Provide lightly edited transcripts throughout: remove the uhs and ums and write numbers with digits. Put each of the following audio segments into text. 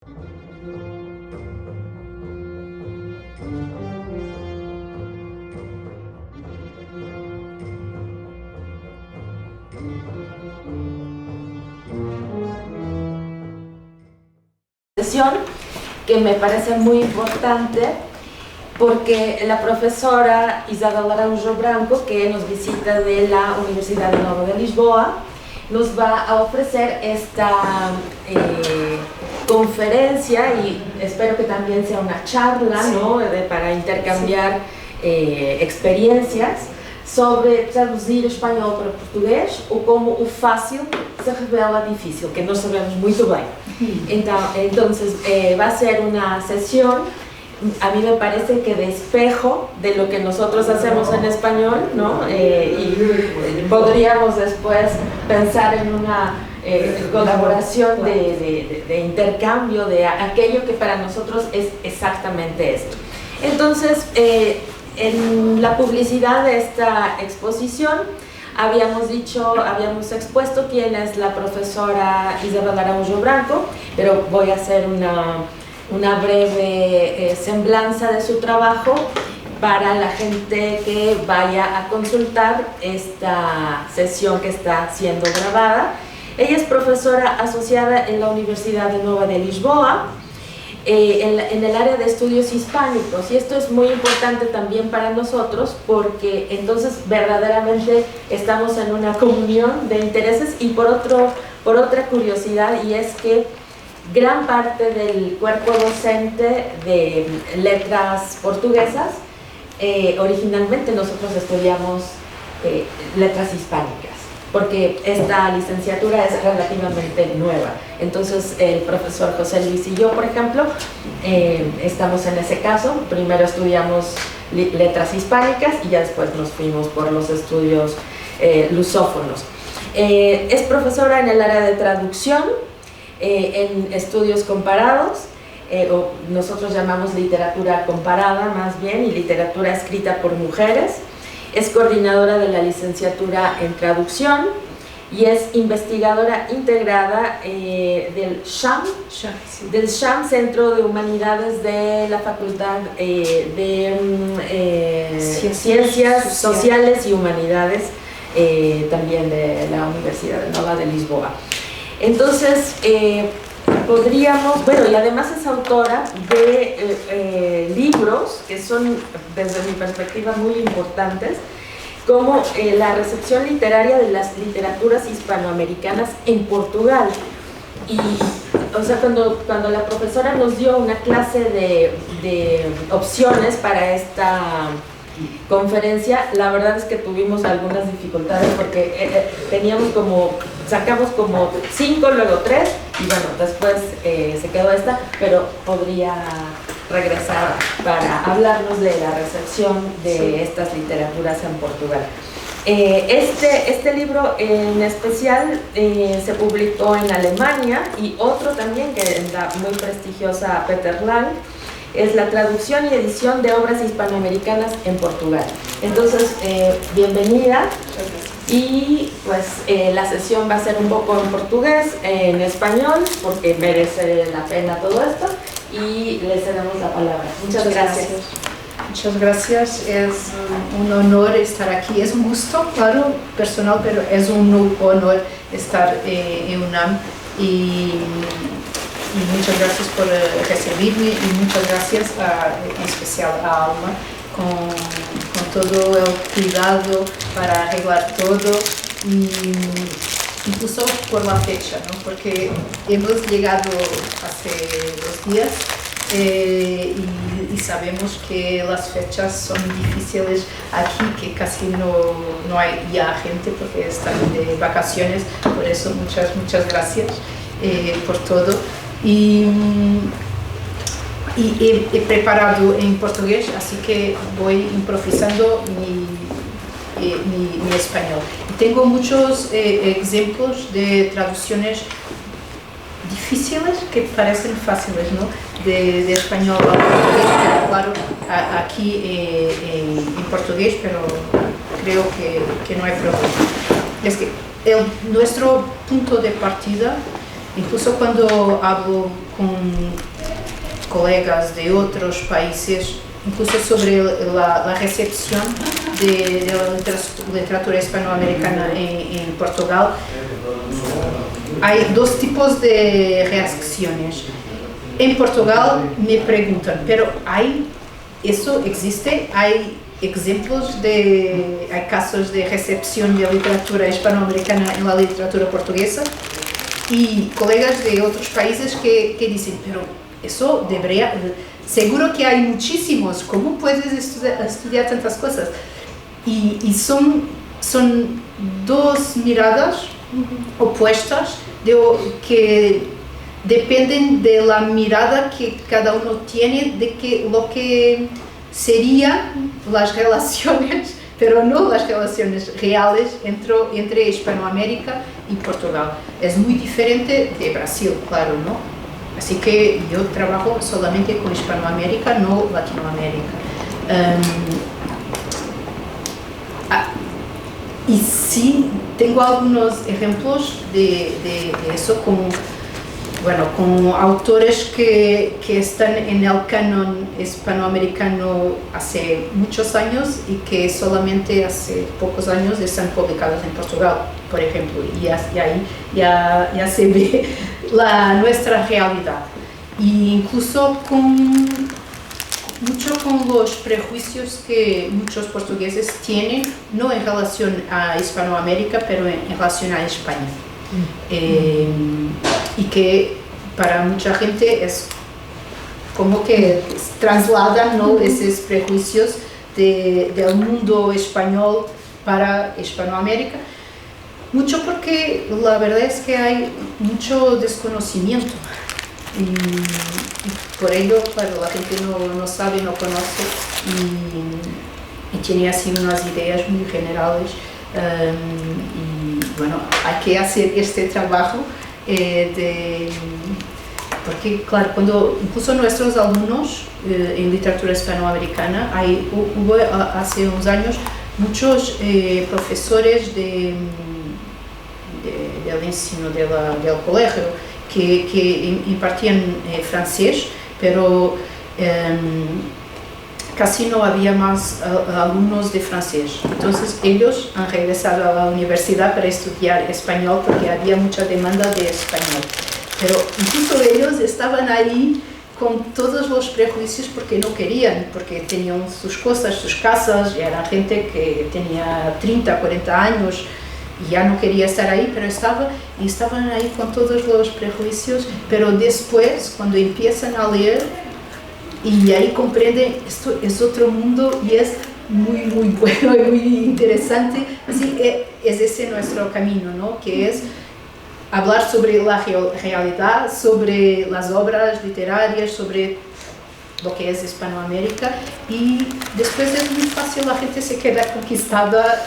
Que me parece muy importante porque la profesora Isabel Araújo Branco, que nos visita de la Universidad Nova de Lisboa, nos va a ofrecer esta conferencia, y espero que también sea una charla, sí, ¿no? Para intercambiar experiencias sobre traduzir espanhol para português, ou como o fácil se revela difícil, que nós sabemos muito bem. Entonces, va a ser una sesión, a mí me parece que de espejo de lo que nosotros hacemos en español, ¿no? Y podríamos después pensar en una colaboración de intercambio de aquello que para nosotros es exactamente esto. Entonces, en la publicidad de esta exposición habíamos expuesto quién es la profesora Isabel Araújo Branco, pero voy a hacer una breve semblanza de su trabajo para la gente que vaya a consultar esta sesión que está siendo grabada. Ella es profesora asociada en la Universidad Nova de Lisboa, en el área de estudios hispánicos, y esto es muy importante también para nosotros porque entonces verdaderamente estamos en una comunión de intereses. Y por otra curiosidad, y es que gran parte del cuerpo docente de letras portuguesas, originalmente nosotros estudiamos letras hispánicas, porque esta licenciatura es relativamente nueva. Entonces el profesor José Luis y yo, por ejemplo, estamos en ese caso. Primero estudiamos letras hispánicas y ya después nos fuimos por los estudios lusófonos. Es profesora en el área de traducción, en estudios comparados, o nosotros llamamos literatura comparada más bien, y literatura escrita por mujeres. Es coordinadora de la licenciatura en traducción y es investigadora integrada del SHAM, Centro de Humanidades de la Facultad de Ciencias Sociales y Humanidades, también de la Universidad Nova de Lisboa. Entonces, podríamos, bueno, y además es autora de libros que son, desde mi perspectiva, muy importantes, como la recepción literaria de las literaturas hispanoamericanas en Portugal. Y, o sea, cuando la profesora nos dio una clase de opciones para esta conferencia, la verdad es que tuvimos algunas dificultades porque sacamos como 5, luego 3, y bueno, después se quedó esta, pero podría regresar para hablarnos de la recepción de estas literaturas en Portugal. Este libro en especial se publicó en Alemania, y otro también que es la muy prestigiosa Peter Lang, es la traducción y edición de obras hispanoamericanas en Portugal. Entonces, bienvenida. Y pues la sesión va a ser un poco en portugués, en español, porque merece la pena todo esto, y le cedemos la palabra. Muchas gracias. Muchas gracias, es un honor estar aquí, es un gusto, claro, personal, pero es un honor estar en UNAM, y muchas gracias por recibirme, y muchas gracias en especial a Alma con todo el cuidado para arreglar todo, y incluso por la fecha, ¿no? Porque hemos llegado hace 2 días y sabemos que las fechas son difíciles aquí, que casi no hay ya gente porque están de vacaciones. Por eso muchas gracias por todo. Y he preparado en portugués, así que voy improvisando mi español. Tengo muchos ejemplos de traducciones difíciles que parecen fáciles, ¿no? De español a portugués, pero claro, aquí en portugués, pero creo que no hay problema. Es que nuestro punto de partida Incluso cuando hablo con colegas de otros países, incluso sobre la recepción de la literatura hispanoamericana en Portugal, hay dos tipos de reacciones. En Portugal me preguntan, pero ¿eso existe? ¿Hay ejemplos hay casos de recepción de literatura hispanoamericana en la literatura portuguesa? Y colegas de otros países que dicen, pero eso debería, seguro que hay muchísimos, ¿cómo puedes estudiar tantas cosas? Y son dos miradas opuestas que dependen de la mirada que cada uno tiene de lo que serían las relaciones, pero no las relaciones reales entre Hispanoamérica y Portugal. Es muy diferente de Brasil, claro, ¿no? Así que yo trabajo solamente con Hispanoamérica, no Latinoamérica. Y sí, tengo algunos ejemplos de eso con autores que están en el canon hispanoamericano hace muchos años y que solamente hace pocos años están publicados en Portugal, por ejemplo, y ahí ya se ve nuestra realidad. Y incluso mucho con los prejuicios que muchos portugueses tienen, no en relación a Hispanoamérica, pero en relación a España. Y que para mucha gente es como que trasladan, ¿no?, esos prejuicios del mundo español para Hispanoamérica. Mucho porque la verdad es que hay mucho desconocimiento y por ello, claro, la gente no sabe, no conoce y tiene así unas ideas muy generales. Y bueno, hay que hacer este trabajo porque claro, incluso nuestros alumnos en literatura hispanoamericana, hubo hace unos años muchos profesores del ensino del colegio que impartían francés, pero casi no había más alumnos de francés. Entonces ellos han regresado a la universidad para estudiar español porque había mucha demanda de español. Pero incluso ellos estaban ahí con todos los prejuicios porque no querían, porque tenían sus cosas, sus casas, y era gente que tenía 30, 40 años y ya no quería estar ahí, pero estaban ahí con todos los prejuicios, pero después, cuando empiezan a leer, y ahí comprenden, esto es otro mundo y es muy, muy bueno y muy interesante. Así es ese nuestro camino, ¿no? Que es hablar sobre la realidad, sobre las obras literarias, sobre lo que es Hispanoamérica, y después es muy fácil, la gente se queda conquistada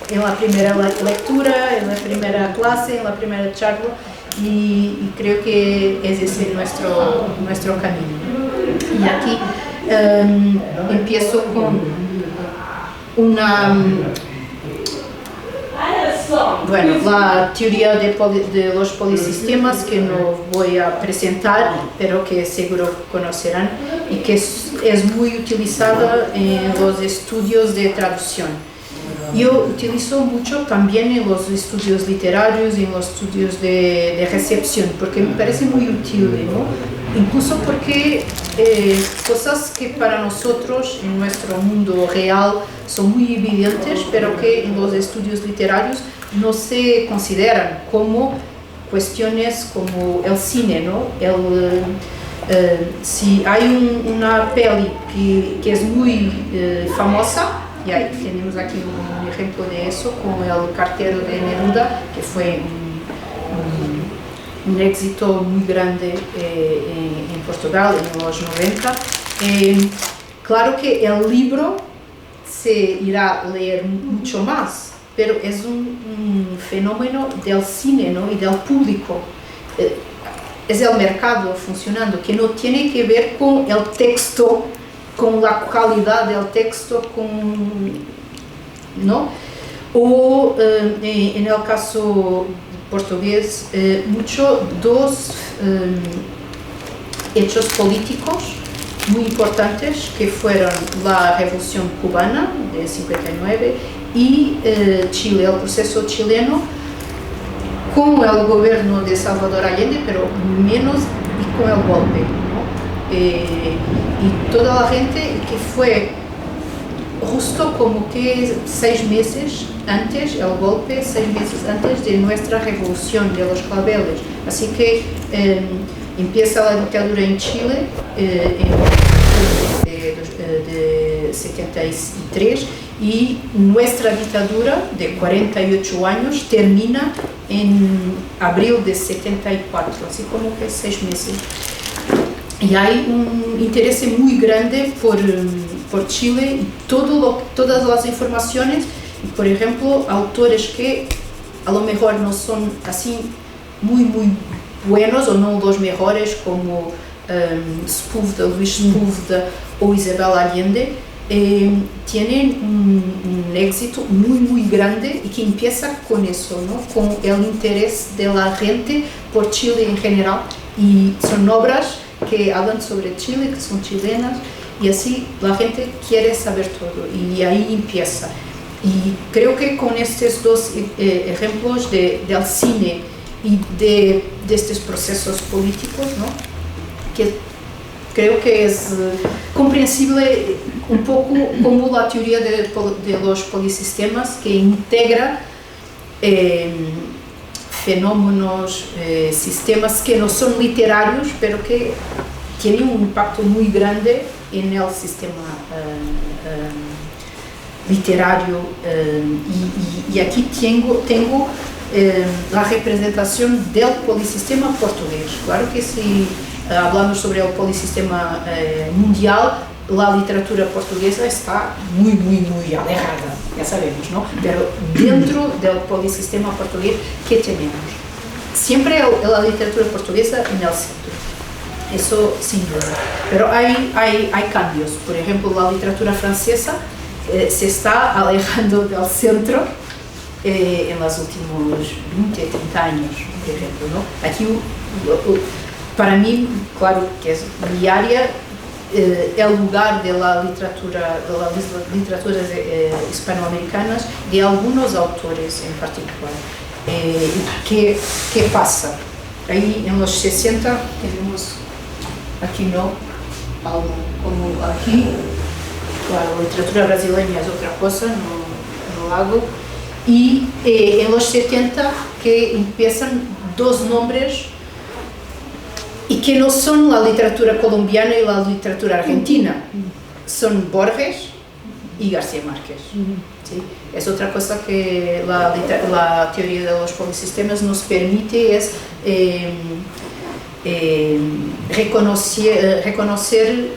en la primera lectura, en la primera clase, en la primera charla, y creo que es ese nuestro camino. Y aquí empiezo con la teoría de los polisistemas, que no voy a presentar, pero que seguro conocerán, y que es muy utilizada en los estudios de traducción. Yo utilizo mucho también en los estudios literarios y en los estudios de recepción, porque me parece muy útil, ¿no? Incluso porque cosas que para nosotros en nuestro mundo real son muy evidentes, pero que en los estudios literarios no se consideran como cuestiones como el cine, ¿no? Si hay una peli que es muy famosa, y ahí tenemos aquí un ejemplo de eso con El cartero de Neruda, que fue un éxito muy grande en Portugal en los 90. Claro que el libro se irá a leer mucho más, pero es un fenómeno del cine, ¿no?, y del público. Es el mercado funcionando, que no tiene que ver con el texto, con la calidad del texto, ¿no? O en el caso portugués mucho dos hechos políticos muy importantes que fueron la Revolución Cubana de 59 y Chile, el proceso chileno con el gobierno de Salvador Allende, pero menos y con el golpe, ¿no? Y toda la gente que fue justo como que 6 meses antes, el golpe, 6 meses antes de nuestra revolución de los claveles. Así que empieza la dictadura en Chile en octubre de 73 y nuestra dictadura de 48 años termina en abril de 74, así como que 6 meses. Y hay un interés muy grande por Chile y todas las informaciones, por ejemplo, autores que a lo mejor no son así muy buenos o no los mejores, como Sepúlveda, Luis Sepúlveda o Isabel Allende, tienen un éxito muy grande y que empieza con eso, ¿no? Con el interés de la gente por Chile en general, y son obras que hablan sobre Chile, que son chilenas, y así la gente quiere saber todo, y ahí empieza. Y creo que con estos dos ejemplos del cine y de estos procesos políticos, ¿no? Que creo que es comprensible un poco como la teoría de los polisistemas, que integra fenómenos, sistemas que no son literarios, pero que tienen un impacto muy grande en el sistema literario. Y aquí tengo la representación del polisistema portugués. Claro que si hablamos sobre el polisistema mundial, la literatura portuguesa está muy alejada, ya sabemos, ¿no? Pero dentro del polisistema portugués, ¿qué tenemos? Siempre la literatura portuguesa en el centro, eso sin duda. Pero hay cambios. Por ejemplo, la literatura francesa se está alejando del centro en los últimos 20, 30 años, por ejemplo, ¿no? Aquí, para mí, claro que es mi área, el lugar de la literatura, de las literaturas hispanoamericanas, de algunos autores en particular. ¿Qué pasa? Ahí en los 60 tenemos, aquí no, algo como aquí, claro, la literatura brasileña es otra cosa, no hago. Y en los 70 que empiezan dos nombres y que no son la literatura colombiana y la literatura argentina, son Borges y García Márquez. ¿Sí? Es otra cosa que la teoría de los polisistemas nos permite, es reconocer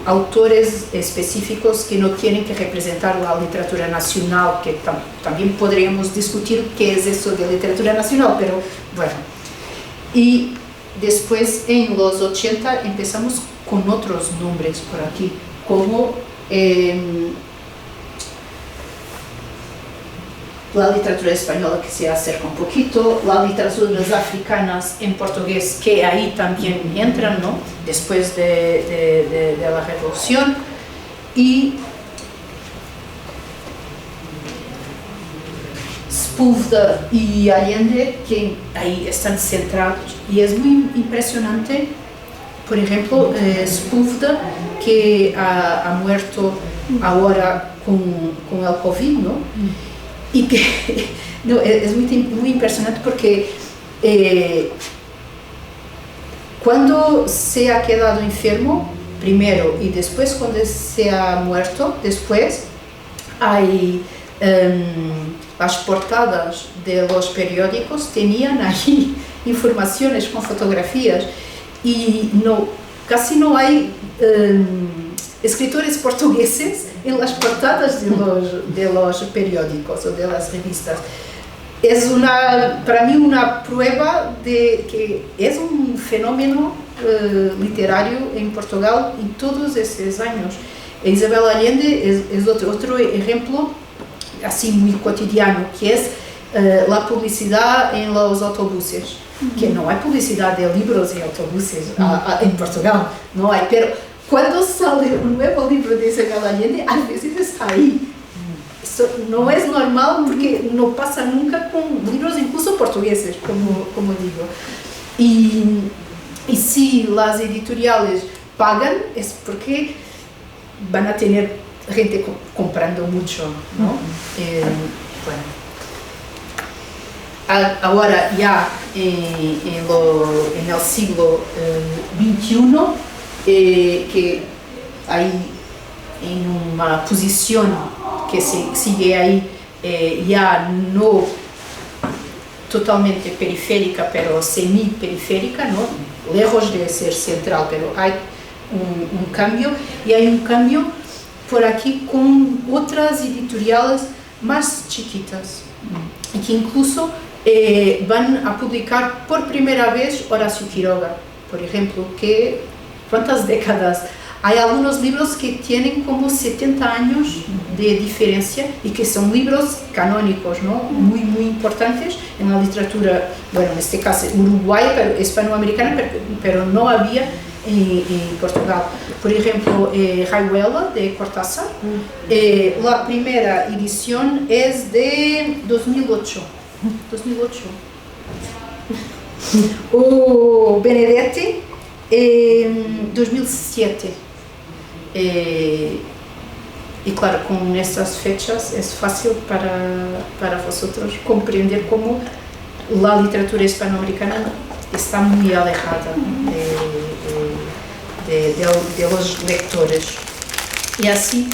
autores específicos que no tienen que representar la literatura nacional, que también podríamos discutir qué es eso de literatura nacional, pero bueno. Y después, en los 80, empezamos con otros nombres por aquí, como la literatura española, que se acerca un poquito, las literaturas africanas en portugués, que ahí también entran, ¿no? Después de la Revolución, y Sepúlveda y Allende, que ahí están centrados, y es muy impresionante. Por ejemplo, Sepúlveda, que ha muerto ahora con el COVID, ¿no? Y que no, es muy impresionante porque cuando se ha quedado enfermo, primero, y después cuando se ha muerto, después hay las portadas de los periódicos tenían ahí informaciones con fotografías, y casi no hay escritores portugueses en las portadas de los periódicos o de las revistas. Es para mí una prueba de que es un fenómeno literario en Portugal en todos estos años. Isabel Allende es otro ejemplo así muy cotidiano, que es la publicidad en los autobuses, que no hay publicidad de libros en autobuses en Portugal, no hay, pero cuando sale un nuevo libro de Isabel Allende, a veces está ahí. Eso no es normal porque no pasa nunca con libros incluso portugueses, como digo. Y si las editoriales pagan es porque van a tener gente comprando mucho, ¿no? Bueno. Ahora ya en el siglo XXI, que hay en una posición que sigue ahí ya no totalmente periférica, pero semi-periférica, ¿no? Lejos de ser central, pero hay un cambio, y hay un cambio por aquí con otras editoriales más chiquitas, y que incluso van a publicar por primera vez Horacio Quiroga, por ejemplo, que ¿cuántas décadas? Hay algunos libros que tienen como 70 años de diferencia y que son libros canónicos, ¿no? Muy, muy importantes en la literatura, bueno, en este caso uruguaya, pero hispanoamericana, pero no había en Portugal. Por ejemplo, Rayuela, de Cortázar, la primera edición es de 2008. O Benedetti, en 2007. Y claro, con estas fechas es fácil para vosotros comprender cómo la literatura hispanoamericana está muy alejada de los lectores. Y así,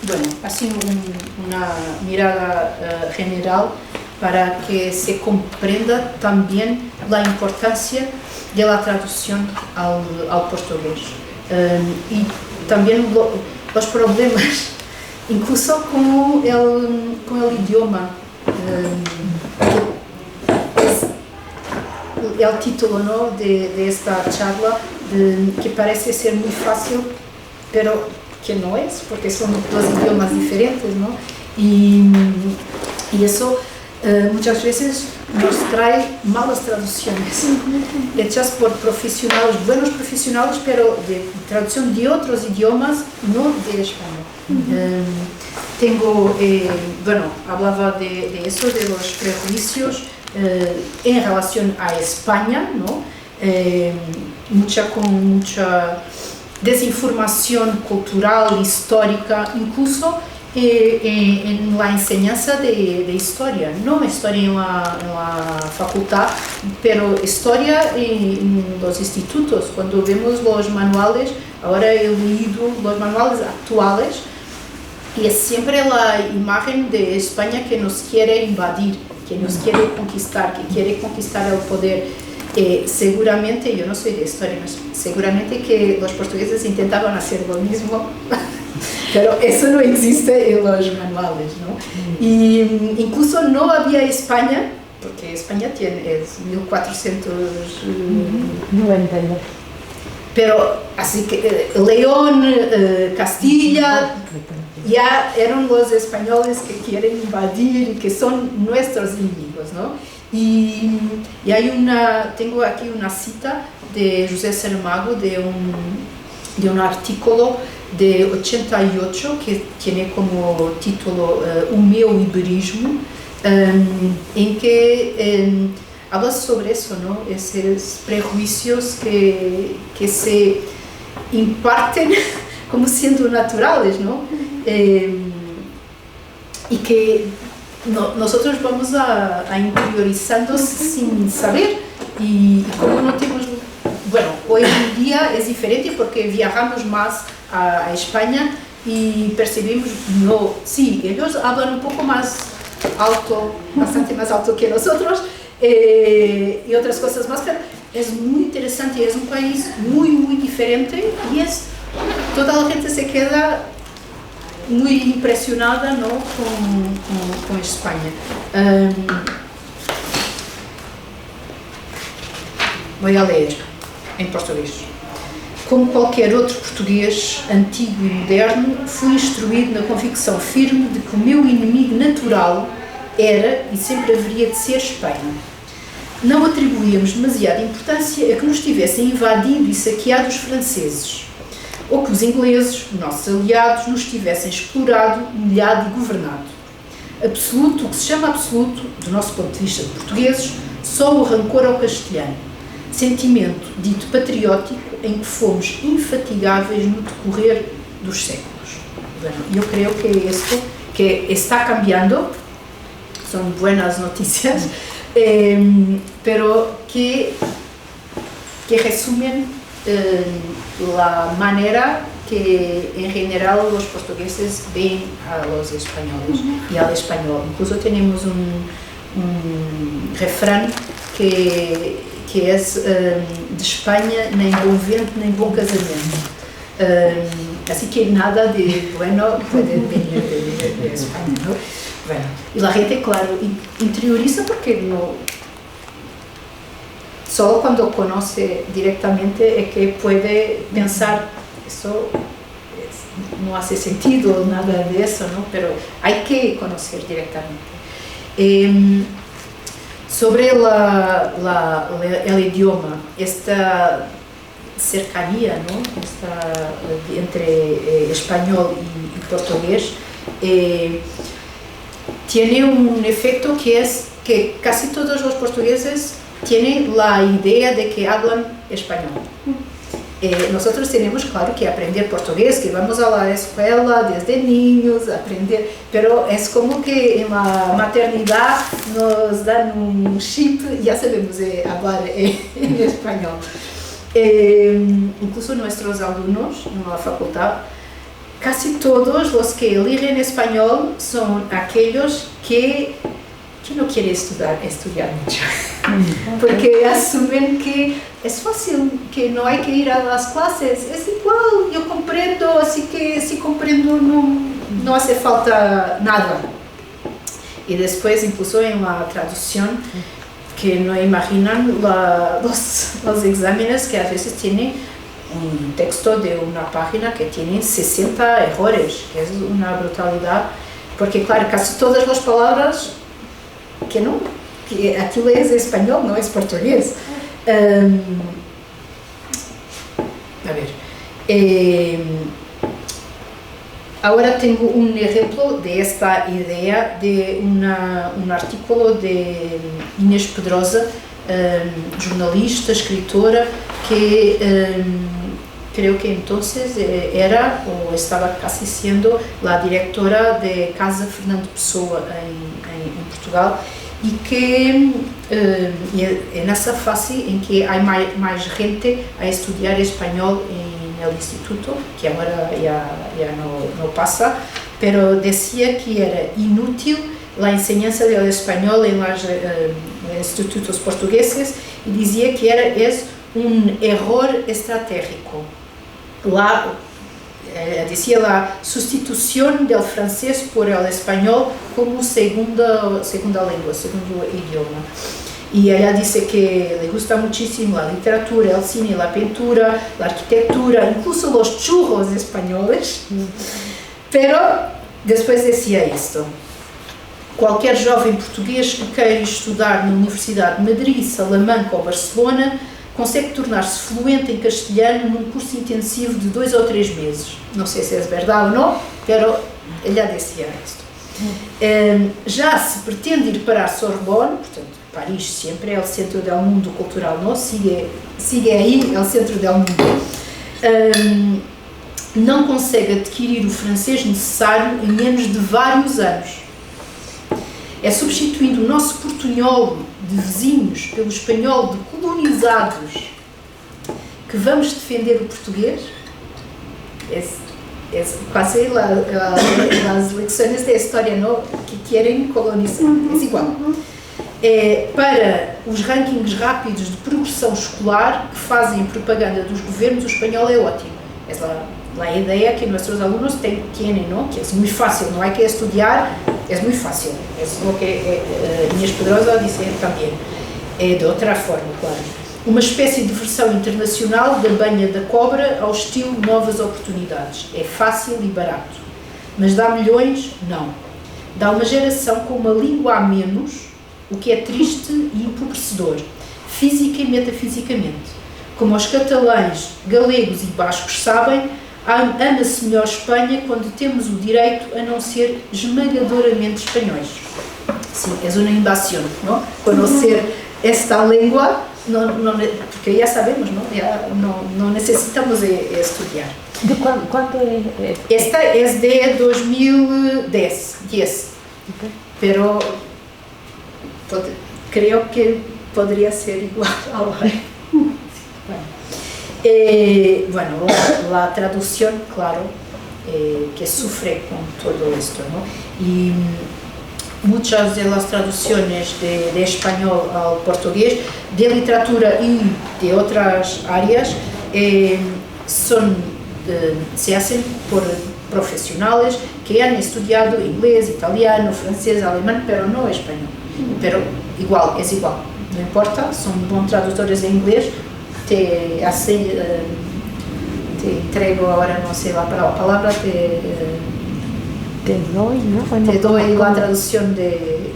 bueno, así una mirada general para que se comprenda también la importancia de la traducción al portugués. Y también los problemas, incluso con el idioma. Es el título, ¿no?, de esta charla, que parece ser muy fácil, pero que no es, porque son dos idiomas diferentes, ¿no? Y eso muchas veces nos trae malas traducciones, hechas por profesionales, buenos profesionales, pero de traducción de otros idiomas, no de español. Bueno, hablaba de eso, de los prejuicios en relación a España, ¿no? Con mucha desinformación cultural, histórica, incluso en la enseñanza de historia, no historia en la facultad, pero historia en los institutos. Cuando vemos los manuales, ahora he leído los manuales actuales, y es siempre la imagen de España que nos quiere invadir, que nos quiere conquistar, que quiere conquistar el poder. Seguramente, yo no soy de historia, seguramente que los portugueses intentaban hacer lo mismo, pero eso no existe en los manuales, ¿no? Y incluso no había España, porque España es 1492. Pero así que León, Castilla, ya eran los españoles que quieren invadir y que son nuestros enemigos, ¿no? Y tengo aquí una cita de José Saramago de un artículo de 88 que tiene como título O meu iberismo, en que habla sobre eso, ¿no? Esos prejuicios que se imparten como siendo naturales, ¿no? Y que nosotros vamos a interiorizando sin saber, y como no tenemos, bueno, hoy en día es diferente porque viajamos más a España y percibimos, no, sí, ellos hablan un poco más alto, bastante más alto que nosotros, y otras cosas más, pero es muy interesante, es un país muy, muy diferente, y toda la gente se queda muy impresionada, ¿no?, con España. Voy a leer en portugués. Como qualquer outro português, antigo e moderno, fui instruído na convicção firme de que o meu inimigo natural era e sempre haveria de ser Espanha. Não atribuíamos demasiada importância a que nos tivessem invadido e saqueado os franceses, ou que os ingleses, nossos aliados, nos tivessem explorado, humilhado e governado. Absoluto, o que se chama absoluto, do nosso ponto de vista de portugueses, só o rancor ao castelhano, sentimento dito patriótico em que fomos infatigáveis no decorrer dos séculos. Bueno, eu creio que isto que está cambiando, são buenas notícias, pero que resumen la manera que en general los portugueses ven a los españoles y al español. Incluso tenemos un refrán que es de Espanha nem bom vento nem bom casamento. Así que nada de bueno puede venir de España, ¿no? Bueno, y la gente, claro, interioriza porque no, solo cuando conoce directamente es que puede pensar, eso no hace sentido, nada de eso, ¿no? Pero hay que conocer directamente. Sobre el idioma, esta cercanía, ¿no? Entre español y portugués, tiene un efecto que es que casi todos los portugueses tienen la idea de que hablan español. Nosotros tenemos, claro, que aprender portugués, que vamos a la escuela desde niños, aprender, pero es como que en la maternidad nos dan un chip y ya sabemos hablar en español. Incluso nuestros alumnos en la facultad, casi todos los que eligen español son aquellos que no quieren estudiar mucho, porque asumen que es fácil, que no hay que ir a las clases, es igual, yo comprendo, así que si comprendo no hace falta nada. Y después, incluso en la traducción, que no imaginan los exámenes que a veces tienen un texto de una página que tiene 60 errores, que es una brutalidad, porque claro, casi todas las palabras que aquilo es español, no es portugués. Ahora tengo un ejemplo de esta idea de un artículo de Inês Pedrosa, jornalista, escritora, que creo que entonces era o estaba casi siendo la directora de Casa Fernando Pessoa en Portugal, y que en esa fase en que hay más gente a estudiar español en el instituto, que ahora ya no pasa, pero decía que era inútil la enseñanza del español en los institutos portugueses, y decía que es un error estratégico. Decía la sustitución del francés por el español como segunda lengua, segundo idioma. Y ella dice que le gusta muchísimo la literatura, el cine, la pintura, la arquitectura, incluso los churros españoles. Pero después decía esto: qualquer jovem português que queira estudar na Universidade de Madrid, Salamanca ou Barcelona consegue tornar-se fluente em castelhano num curso intensivo de 2 ou 3 meses. Não sei se é verdade ou não, pero ella decía esto. Já se pretende ir para a Sorbonne, portanto, Paris sempre é o centro do mundo cultural, não? Sigue aí, é o centro do mundo. Não consegue adquirir o francês necessário em menos de vários anos. É substituindo o nosso portunhol de vizinhos pelo espanhol de colonizados que vamos defender o português. Quase as lecções de história no que querem colonizar, é igual. Para os rankings rápidos de progressão escolar que fazem propaganda dos governos, o espanhol é ótimo. La idea que nuestros alumnos tienen, ¿no? Que es muy fácil, no hay que estudiar, es muy fácil. Es lo que Inês Pedrosa dice también, de otra forma, claro. uma espécie de versão internacional da banha da cobra ao estilo Novas Oportunidades. É fácil e barato. Mas dá milhões? Não. Dá uma geração com uma língua a menos, o que é triste e empobrecedor, física e metafisicamente. Como os catalães, galegos e bascos sabem, ama-se melhor Espanha quando temos o direito a não ser esmagadoramente espanhóis. Sim, é uma invasão, não? Conhecer esta língua, porque já sabemos, não necessitamos estudar. ¿De cuánto es? Esta es de 2010, okay. Pero creo que podría ser igual ahora. Bueno, la traducción, claro, que sufre con todo esto, ¿no? Y muchas de las traducciones de español al portugués, de literatura y de otras áreas, se hacen por profesionales que han estudiado inglés, italiano, francés, alemán, pero no español. Pero igual, es igual, no importa, son bons tradutores en inglés, te entrego ahora, no sé la palabra, te doy, ¿no? Te doy la traducción de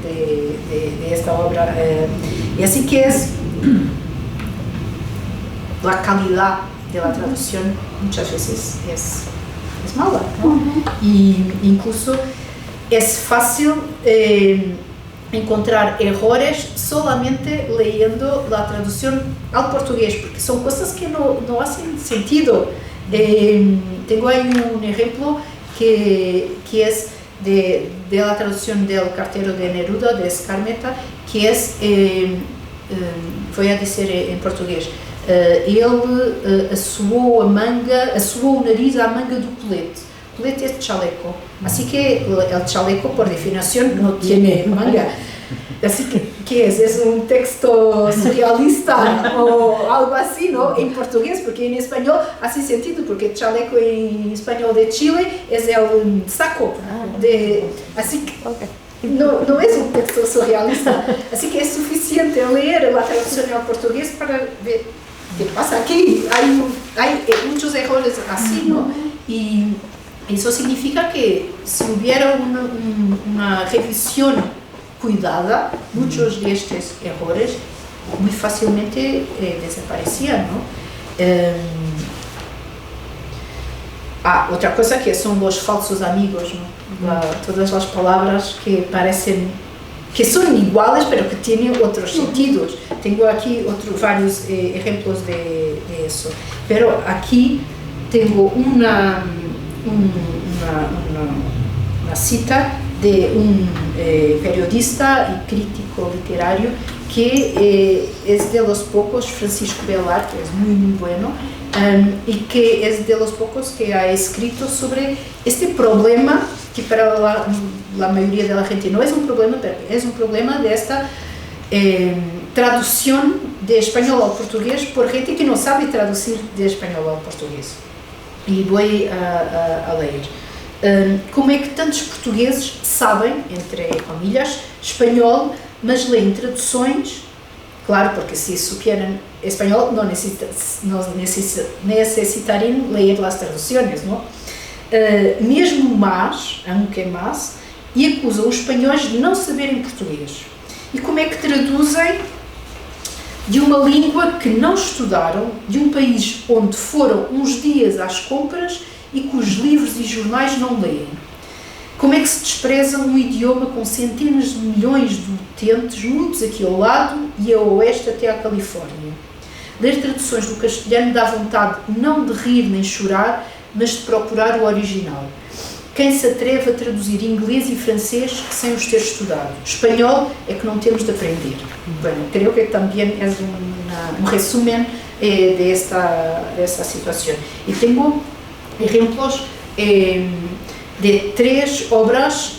esta obra. Y así que es la calidad de la traducción muchas veces es mala, ¿no? Y incluso es fácil encontrar errores solamente leyendo la traducción al portugués, porque son cosas que no hacen sentido. Tengo ahí un ejemplo que es de la traducción del Cartero de Neruda, de Escarmeta, que es, voy a decir en portugués, ele assoou o nariz à manga do colete. Colete é chaleco. Así que el chaleco, por definición, no tiene manga. Así que es un texto surrealista o algo así, ¿no? En portugués, porque en español hace sentido, porque chaleco en español de Chile es el saco. Así que no es un texto surrealista. Así que es suficiente leer la traducción al portugués para ver qué pasa aquí. Hay muchos errores así, ¿no? Y eso significa que si hubiera una revisión cuidada, muchos de estos errores muy fácilmente desaparecían, ¿no? Otra cosa que son los falsos amigos, ¿no? Todas las palabras que parecen que son iguales pero que tienen otros sentidos. Tengo aquí varios ejemplos de eso, pero aquí tengo una cita de un periodista y crítico literario que es de los pocos, Francisco Belar, que es muy bueno, y que es de los pocos que ha escrito sobre este problema que para la mayoría de la gente no es un problema, pero es un problema de esta traducción de español al portugués por gente que no sabe traducir de español al portugués. E vou a ler. Como é que tantos portugueses sabem, entre comillas, espanhol, mas leem traduções? Claro, porque se supieran espanhol não necessitariam ler as traduções, não? Mesmo mais, aunque mais, e acusam os espanhóis de não saberem português. E como é que traduzem de uma língua que não estudaram, de um país onde foram uns dias às compras e cujos livros e jornais não leem? Como é que se despreza um idioma com centenas de milhões de utentes, muitos aqui ao lado e a oeste até à Califórnia? Ler traduções do castelhano dá vontade não de rir nem chorar, mas de procurar o original. Quem se atreve a traduzir inglês e francês sem os ter estudado? Espanhol é que não temos de aprender. Bueno, creo que também é um resumen de esta situação. E tenho exemplos de 3 obras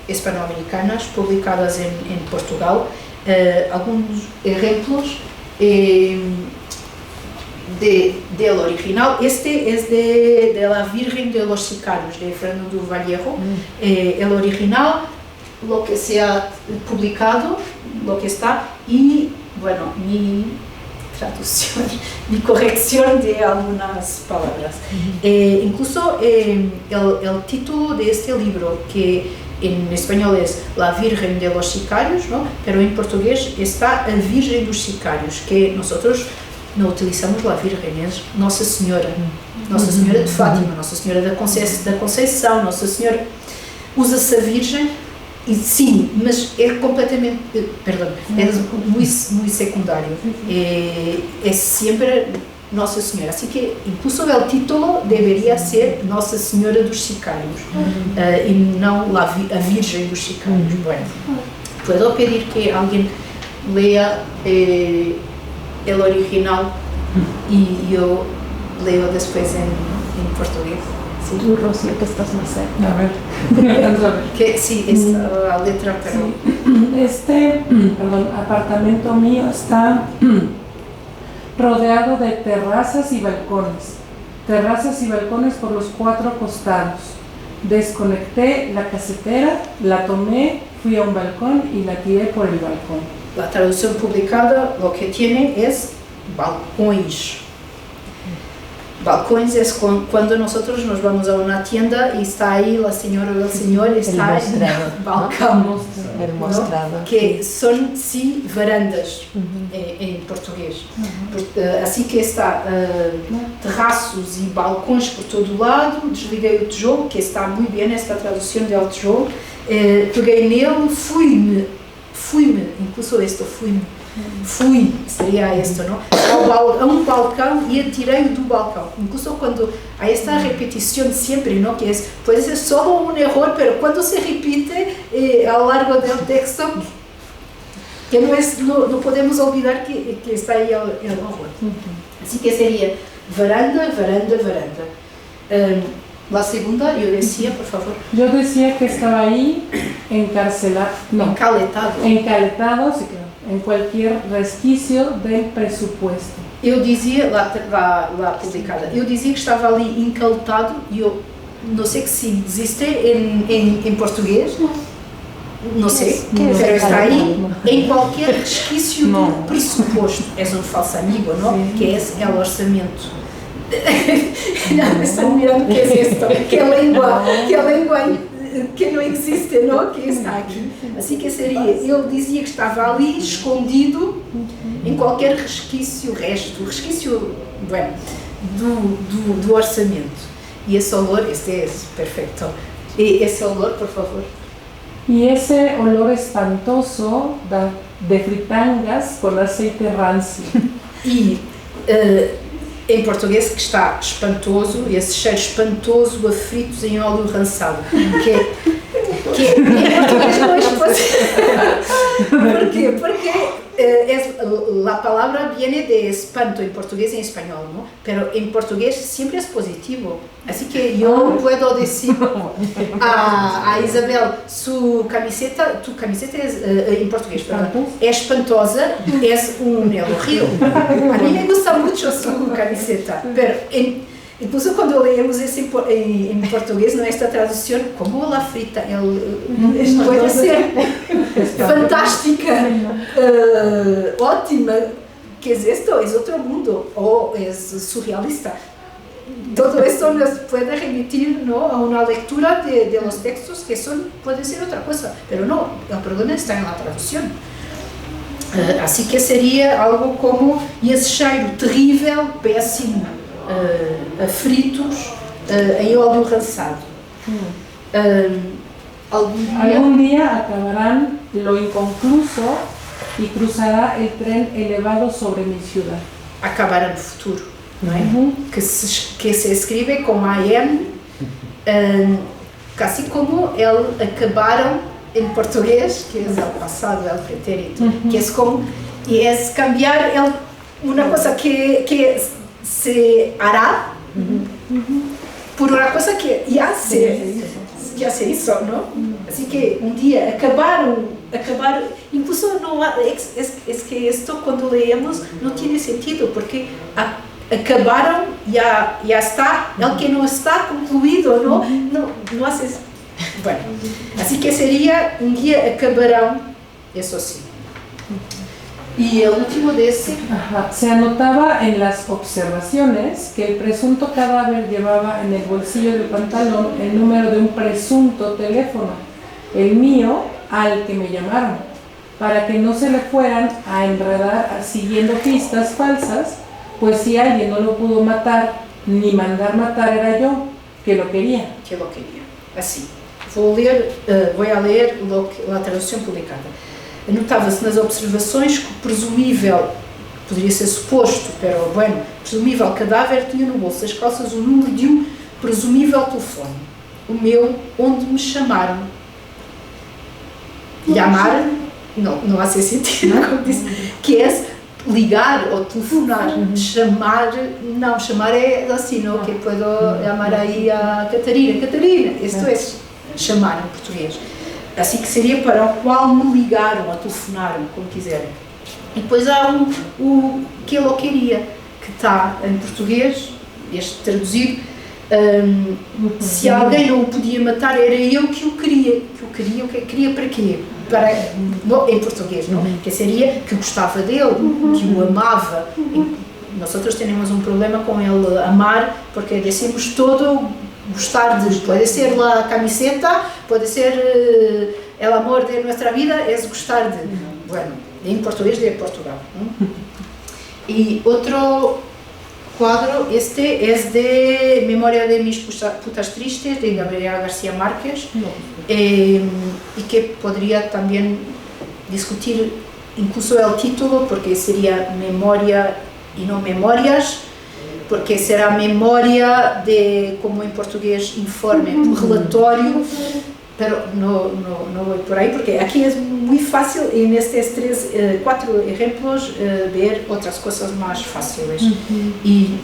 hispanoamericanas publicadas em Portugal. Alguns exemplos del original. Este es de la Virgen de los Sicarios, de Fernando Vallejo. El original, lo que se ha publicado, lo que está, y bueno, mi traducción, mi corrección de algunas palabras. Incluso el título de este libro, que en español es La Virgen de los Sicarios, ¿no? Pero en portugués está A Virgen dos Sicarios, que nosotros no utilizamos la Virgen, es Nossa Senhora de Fátima, Nossa Senhora da Conceição, Nossa Senhora, usa-se a Virgem, e sim, mas é completamente, perdão, é muito secundário, é sempre Nossa Senhora, así que incluso el título debería ser Nossa Senhora dos Sicarios, y no a Virgen dos Sicarios. Bueno, puedo pedir que alguien lea el original y yo leo después en portugués. Sí. Tú, Rocío, que estás más cerca. A ver. Que sí, es la letra, pero... Este apartamento mío está rodeado de terrazas y balcones por los 4 costados. Desconecté la casetera, la tomé, fui a un balcón y la tiré por el balcón. La traducción publicada lo que tiene es balcones. Balcones es cuando nosotros nos vamos a una tienda y está ahí la señora o el señor, está en el balcón, el mostrado, ¿no? Que son sí varandas en portugués. Así que está terrazos y balcões por todo lado. Desliguei o tijolo, que está muy bien esta traducción del tijolo. Peguei nele, fui-me, incluso esto, fui, seria esto, ¿no? A un balcão y atirei do balcão. Incluso cuando hay esta repetición siempre, ¿no? Que es, puede ser solo un error, pero cuando se repite a lo largo del texto, que no podemos olvidar que está ahí el error. Así que sería varanda. La segunda, yo decía, por favor. Yo decía que estaba ahí encarcelado, encaletado, sí, claro, en cualquier resquicio del presupuesto. Eu dizia, lá publicada, eu dizia que estava ali encaletado e eu não sei que se existe em português, não sei, mas está aí em qualquer resquício do pressuposto. És um falso amigo, não? Que é o orçamento. Ya me están mirando qué es esto, qué lengua que no existe, ¿no? Que está aquí. Así que seria, ele dizia que estava ali escondido em qualquer resquício, bueno, do orçamento. E esse olor, este é perfeito. E esse olor, por favor. Y ese olor espantoso de fritangas con aceite rancio. E em português que está espantoso, esse cheiro espantoso a fritos em óleo rançado, que em português não é possível. ¿Por quê? Porque la palabra viene de espanto en portugués y en español, ¿no? Pero en portugués siempre es positivo. Así que yo puedo decir a Isabel, tu camiseta es, en portugués, perdón, es espantosa, es un elogio. A mí me gusta mucho su camiseta, pero incluso cuando leemos eso en portugués, nuestra traducción, como la frita, puede ser fantástica, ótima, ¿qué es esto? Es otro mundo, o es surrealista. Todo esto nos puede remitir, ¿no?, a una lectura de los textos que puede ser otra cosa, pero no, el problema está en la traducción. Así que sería algo como esse cheiro terrível, péssimo, a fritos em óleo rançado. Algún día acabarán lo inconcluso y cruzará el tren elevado sobre mi ciudad. Acabará no futuro, não é? Que se escreve com AM, casi como el acabaram em português, que é o passado, el pretérito, que é como, e é cambiar uma coisa que se hará por uma coisa que já se hizo, ¿no? Así que un día acabaron, incluso no, es que esto cuando leemos no tiene sentido, porque acabaron, ya está, el que no está concluido, no hace, bueno, así que sería un día acabarán, eso sí. Y el último de ese... Ajá. Se anotaba en las observaciones que el presunto cadáver llevaba en el bolsillo del pantalón el número de un presunto teléfono, el mío, al que me llamaron, para que no se le fueran a enredar siguiendo pistas falsas, pues si alguien no lo pudo matar ni mandar matar era yo, que lo quería. Que lo quería. Así. Voy a leer a tradução publicada. Anotava-se nas observações que o presumível, poderia ser suposto, pero bueno, presumível cadáver tinha no bolso das calças o número de um presumível telefone. O meu, onde me chamaram. Llamar, não há sentido, como disse, que é ligar ou telefonar. Chamar, não, chamar é assim, não, que puedo chamar aí a Catarina. Catarina, isto é chamar em português. Assim que seria para o qual me ligaram, ou telefonaram, como quiserem. E depois há o que ele queria, que está em português, este traduzido, se alguém não o podia matar, era eu que o queria. O que queria para quê? Em português, não? Que seria que gostava dele, que o amava. Nós temos um problema com ele amar, porque decimos todo gostar de, pode ser a camiseta, pode ser el amor de nuestra vida, é gostar de. Bueno, em português de Portugal. Não? E outro quadro, este é de Memória de mis putas tristes, de Gabriel García Márquez, e que poderia também discutir incluso o título, porque seria Memória e não Memórias, porque será memória de, como em português, informe, relatório, pero no voy por ahí, porque aquí es muy fácil en estos 4 ejemplos ver otras cosas más fáciles. Y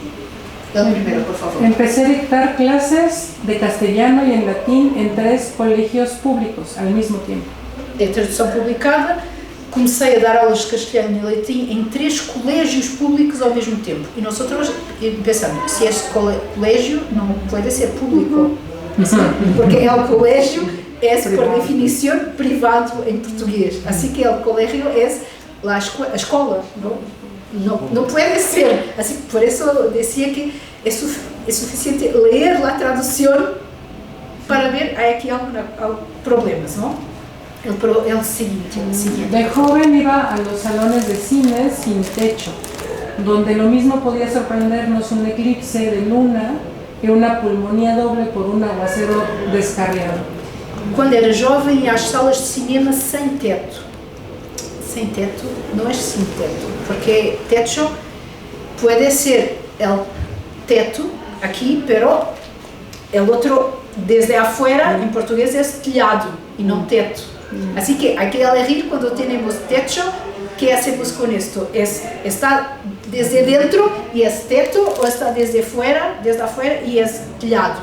el primero, por favor. Empecé a dictar clases de castellano y en latín en 3 colegios públicos al mismo tiempo. De tradução publicada, comecei a dar aulas de castelhano e latim em 3 colégios públicos ao mesmo tempo. E nós pensamos, se este colégio não pode ser público, porque o colégio é, por definição, privado em português. Assim que o colégio é a escola, não pode ser. Assim, por isso dizia que é suficiente ler a tradução para ver aqui alguns problemas, não? El siguiente. De joven iba a los salones de cine sin techo, donde lo mismo podía sorprendernos un eclipse de luna que una pulmonía doble por un aguacero descarriado. Quando era jovem ia às salas de cinema sem teto. Sem teto não é sem teto, porque techo pode ser el teto aqui, pero el outro desde afuera em português é telhado e não teto. Así que hay que elegir cuando tenemos techo, ¿qué hacemos con esto? ¿Está desde dentro y es teto o está desde afuera y es telhado?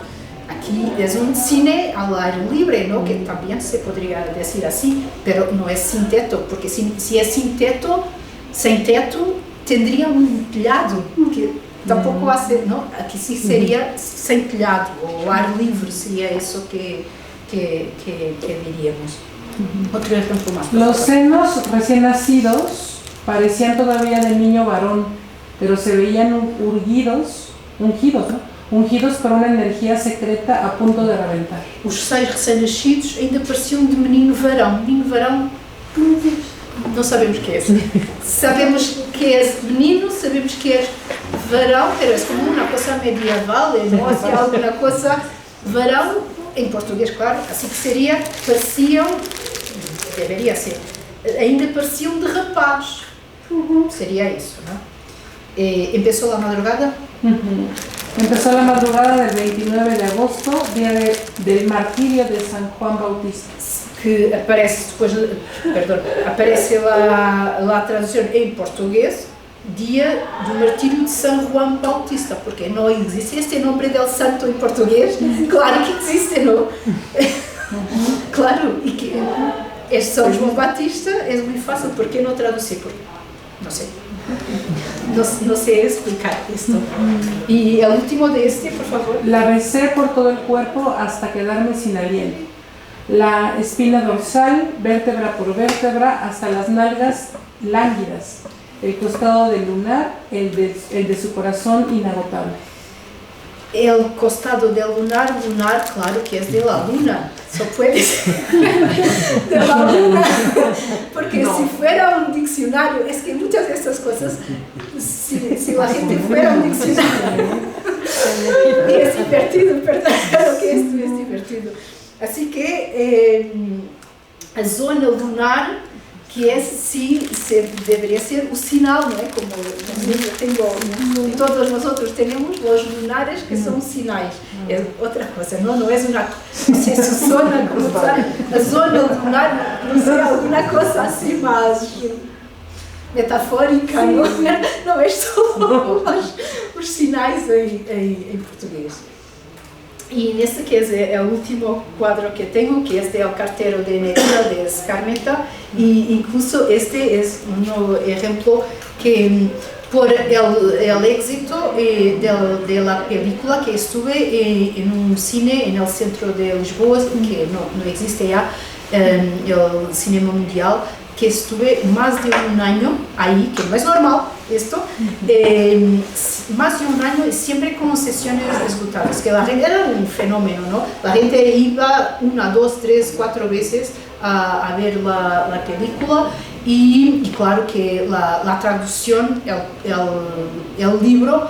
Aquí es un cine al aire libre, ¿no? Que también se podría decir así, pero no es sin teto, porque si es sin teto tendría un telhado, que tampoco hace, ¿no? Aquí sí sería sin telhado, o ar libre sería eso que diríamos. Otro ejemplo más. Los senos recién nacidos parecían todavía de niño varón, pero se veían ungidos, ¿no? Ungidos por una energía secreta a punto de reventar. Os seios recém-nascidos ainda pareciam de menino varão. Menino varão, não sabemos o que é. Sabemos que é menino, sabemos que é varão, pero é como uma coisa medieval, não é alguma coisa varão, em português, claro, assim que seria, pareciam, deveria ser, ainda pareciam de rapaz. Seria isso, não é? Empezó la madrugada? Empezó la madrugada del 29 de agosto, día del martirio de San Juan Bautista. Que aparece depois, aparece lá a tradução em português, dia do martírio de São João Bautista, porque não existe este nome del santo em português. Claro que existe, não? Claro, e que este São João Batista é muito fácil, por que não traduzir? Não sei. No sé explicar esto. Y el último de este, por favor. La besé por todo el cuerpo hasta quedarme sin aliento. La espina dorsal, vértebra por vértebra, hasta las nalgas lánguidas, el costado del lunar, el de su corazón inagotable. El costado del lunar, claro que es de la luna, só puede ser de la luna, porque no. Si fuera un diccionario, es que muchas de estas cosas, si la gente fuera un diccionario, y es divertido, perdón, lo que esto es divertido. Así que a zona lunar, que es, sí, debería ser o sinal, não é? Como eu tenho, todos nosotros tenemos los lunares que son sinais. Es otra cosa, no es una, no sé, su zona cruzada, la zona lunar, no sé, alguna cosa así más metafórica, sí. Não é só os sinais em português. Y en este que es el último cuadro que tengo, que es del cartero de Neruda de Escarmenta, y incluso este es un ejemplo que por el éxito de la película que estuve en un cine en el centro de Lisboa, que no existe ya, el cinema mundial, que estuve más de un año ahí, que no es normal esto, más de un año y siempre con sesiones esgotadas, que la gente era un fenómeno, ¿no? La gente iba 1, 2, 3, 4 veces a ver la película y claro que la traducción, el libro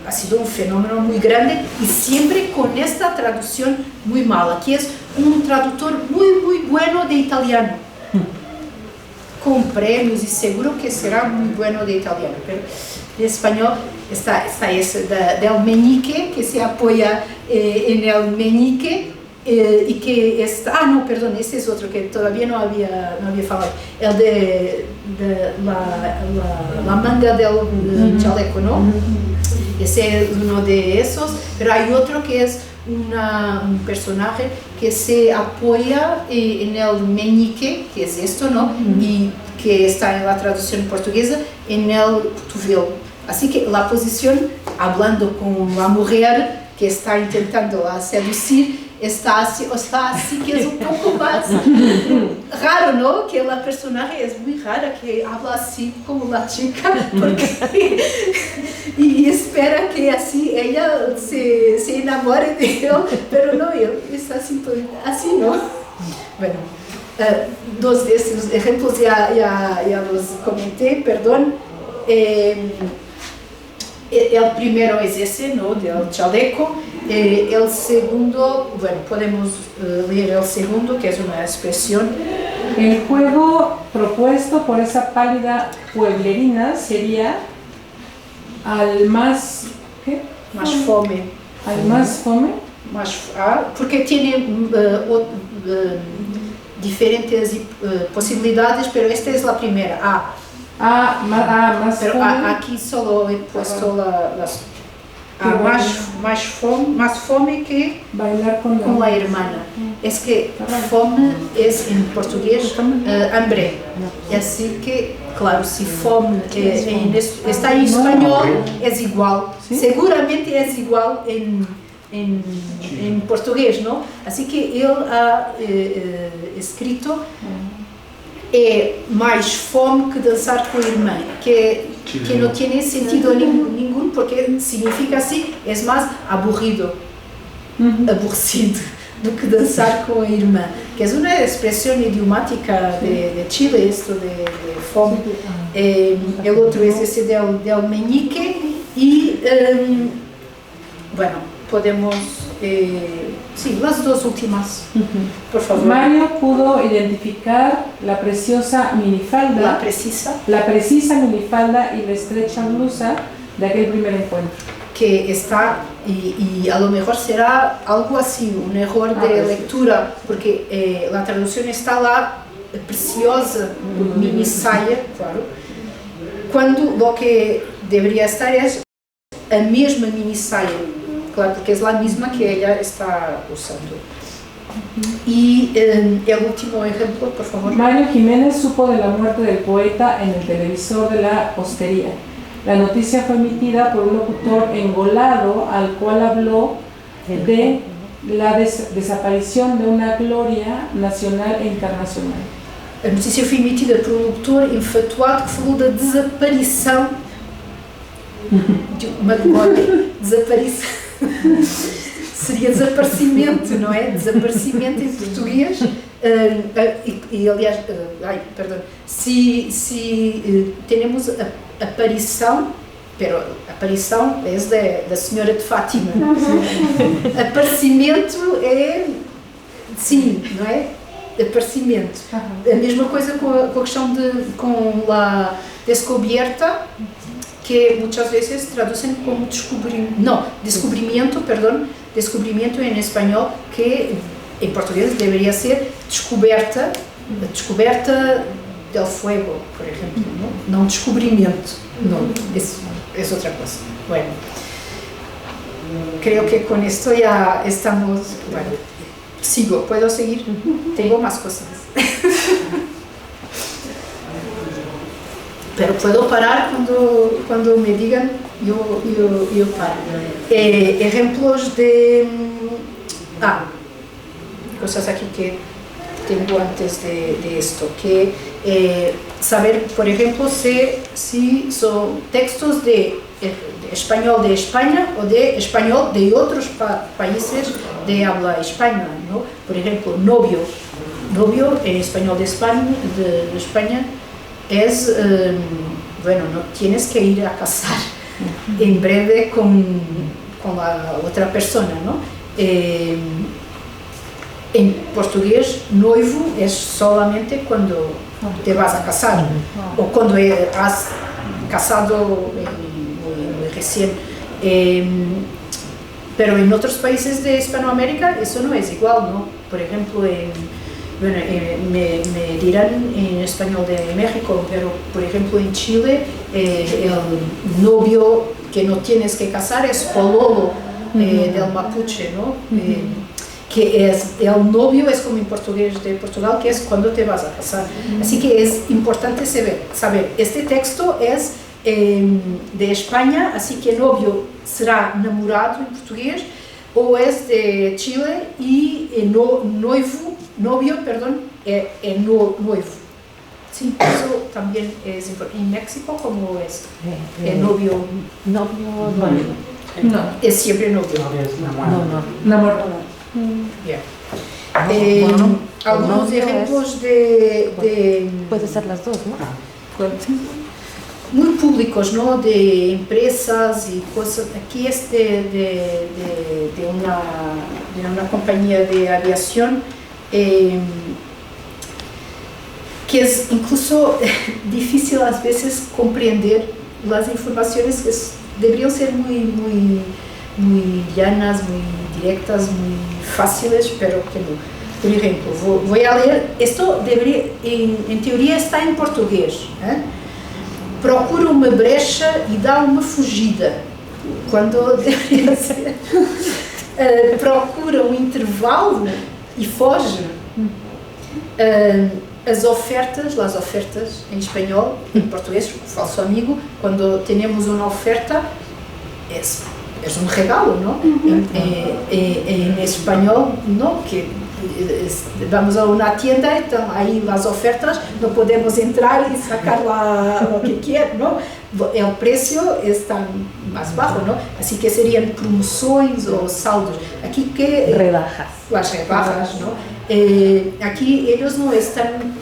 ha sido un fenómeno muy grande y siempre con esta traducción muy mala, que es un traductor muy bueno de italiano, con premios y seguro que será muy bueno de italiano, pero en español está ese del meñique, que se apoya en el meñique y que está, no, perdón, este es otro que todavía no había falado, el de la manga del chaleco, ¿no? Ese es uno de esos, pero hay otro que es un personaje que se apoya en el meñique, que es esto, ¿no? Y que está en la traducción portuguesa, en el cotovelo. Así que la posición, hablando con la mujer que está intentando seducir, está así que es un poco más raro, ¿no? Que la personaje es muy rara, que habla así como la chica, porque y espera que así ella se enamore de él, pero no, él es así, ¿no? Bueno, dos de estos ejemplos ya los comenté, perdón. El primero es ese, ¿no? Del chaleco. El segundo, bueno, podemos leer el segundo, que es una expresión. El juego propuesto por esa pálida pueblerina sería al más, ¿qué? Más fome. Al más fome. Porque tiene diferentes posibilidades, pero esta es la primera. Más pero fome. Aquí solo he puesto las más fome que bailar con la hermana. Es que fome es en portugués hambre. Así que, claro, si fome está en español, es igual. ¿Sí? Seguramente es igual en portugués, ¿no? Así que él ha escrito más fome que danzar con la hermana, que no tiene sentido ningún, porque significa así, es más aburrido, aborrecido, do que danzar con la hermana, que es una expresión idiomática de Chile, esto de fome. El otro es ese del meñique y, bueno, podemos... sí, las dos últimas, por favor. Mario pudo identificar la preciosa minifalda, la precisa minifalda y la estrecha blusa de aquel primer encuentro. Que está, y a lo mejor será algo así, un error de lectura, porque la traducción está la preciosa mini saia, claro, cuando lo que debería estar es a misma mini saia. Claro, porque es la misma que ella está usando. Y el último ejemplo, por favor. Mario Jiménez supo de la muerte del poeta en el televisor de la hostería. La noticia fue emitida por un locutor engolado al cual habló de la desaparición de una gloria nacional e internacional. A notícia foi emitida por um locutor enfatuado que falou da desaparição de uma memória. Desaparição. Seria desaparecimento, não é? Desaparecimento em português. E aliás, se temos a aparição, pero aparição é da Senhora de Fátima. Aparecimento é, sim, não é? Aparecimento. A mesma coisa com a questão com a descoberta, que muitas vezes traduzem como descobrimento em espanhol, que em português deveria ser descoberta del fuego, por exemplo, não descobrimento, não, isso é outra coisa. Bueno, creo que con esto ya estamos, bueno, sigo, ¿puedo seguir? Tengo más cosas. Pero puedo parar cuando me digan, yo paro. Ejemplos de... cosas aquí que tengo antes de esto, que saber, por ejemplo, si son textos de español de España o de español de otros países de habla hispana, ¿no? Por ejemplo, novio en español de España es, bueno, no tienes que ir a casar en breve con la otra persona, ¿no? En portugués, noivo es solamente cuando te vas a casar o cuando has casado muy recién. Pero en otros países de Hispanoamérica eso no es igual, ¿no? Por ejemplo, me dirán en español de México, pero por ejemplo en Chile el novio que no tienes que casar es pololo del mapuche, ¿no? Que es el novio, es como en portugués de Portugal, que es cuando te vas a casar. Así que es importante saber, este texto es de España, así que novio será namorado en portugués, o es de Chile y novio es noivo. Sí, eso también es importante. En México, ¿cómo es? Novio. No. Es siempre novio. Enamorado. Bien. Algunos ejemplos de puede ser las dos, ¿no? Muy públicos, ¿no? De empresas y cosas. Aquí es de una compañía de aviación que es incluso difícil a veces comprender las informaciones que deberían ser muy llanas, muy directas, muy fáciles, pero que no. Por ejemplo, voy a leer, esto debería, en teoría está en portugués. Procura uma brecha e dá uma fugida, quando deveria ser procura um intervalo e foge. As ofertas em espanhol, em português, falso amigo, quando temos uma oferta, es un regalo, ¿no? En español, ¿no? Que vamos a una tienda y están ahí las ofertas, no podemos entrar y sacar lo que quiera, ¿no? El precio está más bajo, ¿no? Así que serían promociones o saldos. Aquí que... Rebajas. Las rebajas, ¿no? Aquí ellos no están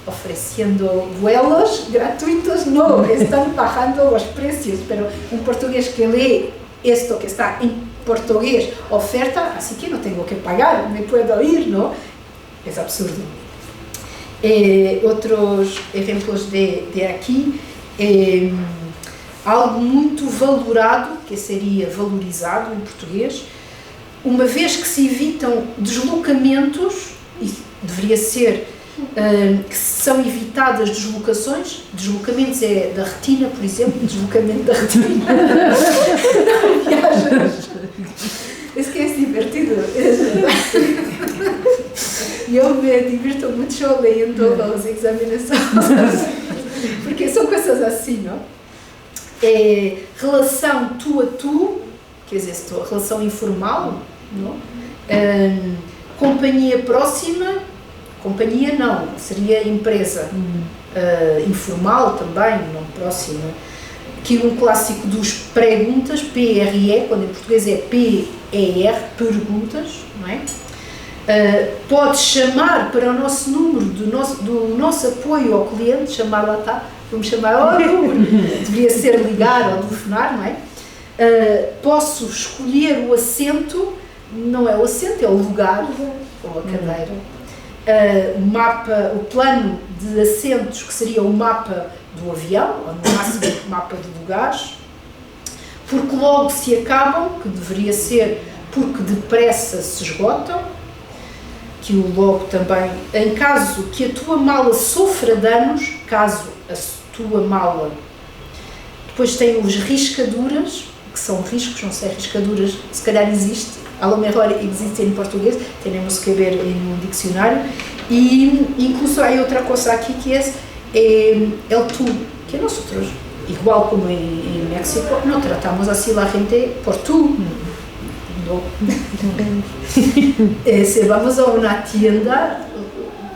ofreciendo vuelos gratuitos, no, están bajando los precios, pero un portugués que lee esto que está en portugués, oferta, así que no tengo que pagar, me puedo ir, ¿no? Es absurdo. Otros ejemplos de aquí, algo muito valorado, que seria valorizado em português, uma vez que se evitam deslocamentos, e deveria ser que são evitadas deslocamentos é da retina, por exemplo, deslocamento da retina. Viagens. Es que es divertido. Eu me divirto mucho leyendo los exámenes, porque são coisas assim, não? Relação tu a tu, que é isto, relação informal, não? Companhia próxima, Companhia não, seria empresa. Informal também, nome próximo. Aqui um clássico dos perguntas, PRE, quando em português é PER, perguntas, não é? Pode chamar para o nosso número do nosso apoio ao cliente, chamar lá está, vamos chamar ao número, deveria ser ligar ou telefonar, não é? Posso escolher o assento, não é o assento, é o lugar ou a cadeira. O plano de assentos, que seria o mapa do avião, ou no máximo o mapa de lugares, porque logo se acabam, que deveria ser porque depressa se esgotam, que o logo também, em caso que a tua mala sofra danos, caso a tua mala, depois tem os riscaduras, que são riscos, não sei, riscaduras, se calhar existe, a lo mejor existe em português, temos que ver em um dicionário, e incluso há outra coisa aqui que é el tú, que nós, igual como em México, não tratamos assim a gente por tú. No. Si vamos a una tienda,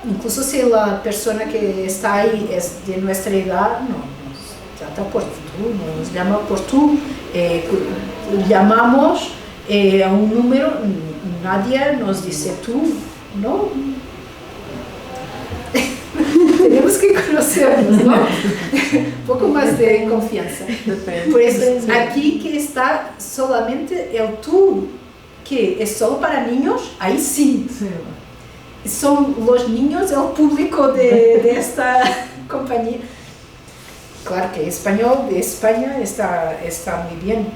incluso si la persona que está ahí es de nuestra edad, no, nos trata por tú, nos llama por tú, llamamos a un número, nadie nos dice tú, ¿no? Tenemos que conocernos, ¿no? Un poco más de confianza. Por eso aquí que está solamente el tú, que es solo para niños, ahí sí. Son los niños el público de esta compañía. Claro que español de España está muy bien.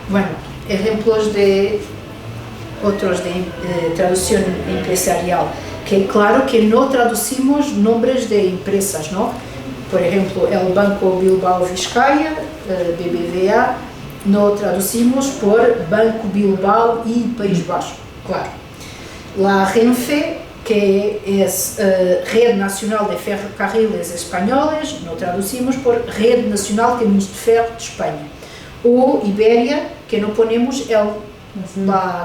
Bueno, ejemplos de otros de traducción empresarial, que claro que no traducimos nombres de empresas, ¿no? Por ejemplo, el Banco Bilbao Vizcaya, BBVA, no traducimos por Banco Bilbao y País Vasco, claro. La Renfe, que es Red Nacional de Ferrocarriles Españoles, no traducimos por Red Nacional de Caminhos de Ferro de España. O Iberia, que no ponemos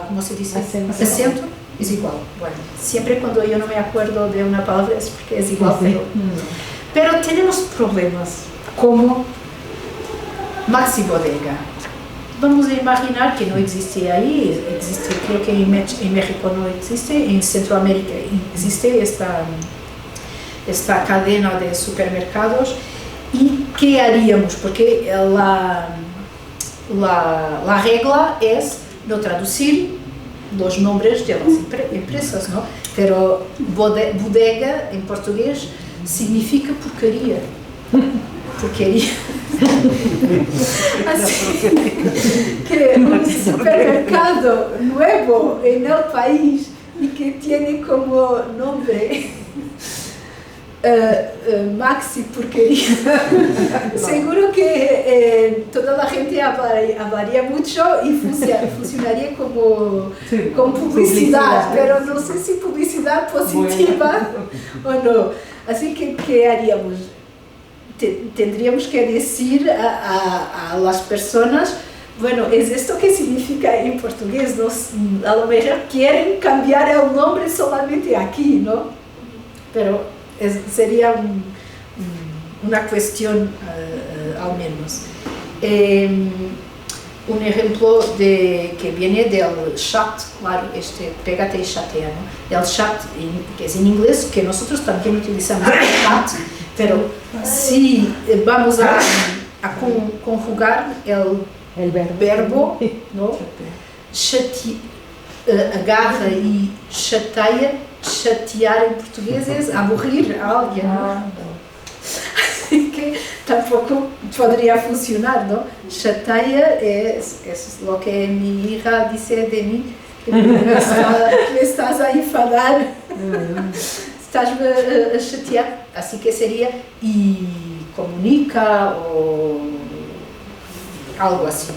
¿cómo se dice? Acento, es igual. Bueno, siempre cuando yo no me acuerdo de una palabra es porque es igual, pero tenemos problemas, como Maxi Bodega. Vamos a imaginar que no existe ahí, existe, creo que en México no existe, en Centroamérica existe esta cadena de supermercados. ¿Y qué haríamos? Porque la regla es no traducir los nombres de las empresas, ¿no? Pero bodega en portugués significa porcaria. Porquería. Así que un supermercado nuevo en el país y que tiene como nombre Maxi Porquería, seguro que toda la gente hablaría mucho y funcionaría como con publicidad, pero no sé si publicidad positiva o no. Así que, ¿qué haríamos? Tendríamos que decir a las personas, bueno, es esto que significa en portugués, ¿no? A lo mejor quieren cambiar el nombre solamente aquí, ¿no? Pero sería una cuestión al menos. Un ejemplo que viene del chat, claro, pégate y chatea, ¿no? Del chat, que es en inglés, que nosotros también utilizamos el chat, pero si vamos a conjugar el verbo, ¿no? Agarra y chateia, chatear en portugués es aburrir a alguien, ¿no? Así que tampoco podría funcionar, ¿no? Chateia es lo que mi hija dice de mí, que me estás a enfadar, estás-me a chatear, así que sería y comunica o algo así.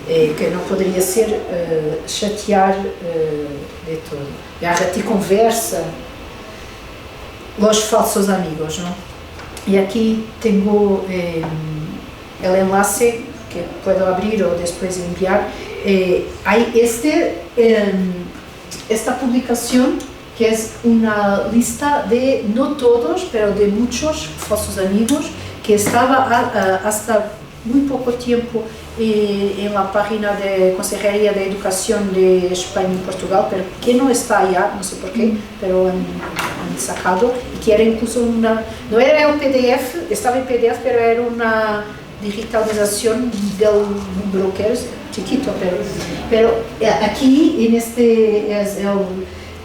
Que não poderia ser chatear de todo. Agarra-te e conversa, los falsos amigos, não? E aqui tenho o enlace que puedo abrir ou depois enviar. Hay esta publicación que es una lista de, no todos, pero de muchos falsos amigos, que estaba hasta muy poco tiempo en la página de Consejería de Educación de España y Portugal, pero que no está ya, no sé por qué, pero han sacado, y que era incluso una, no era el PDF, estaba en PDF, pero era una digitalización del libro, que es chiquito, pero aquí en este es el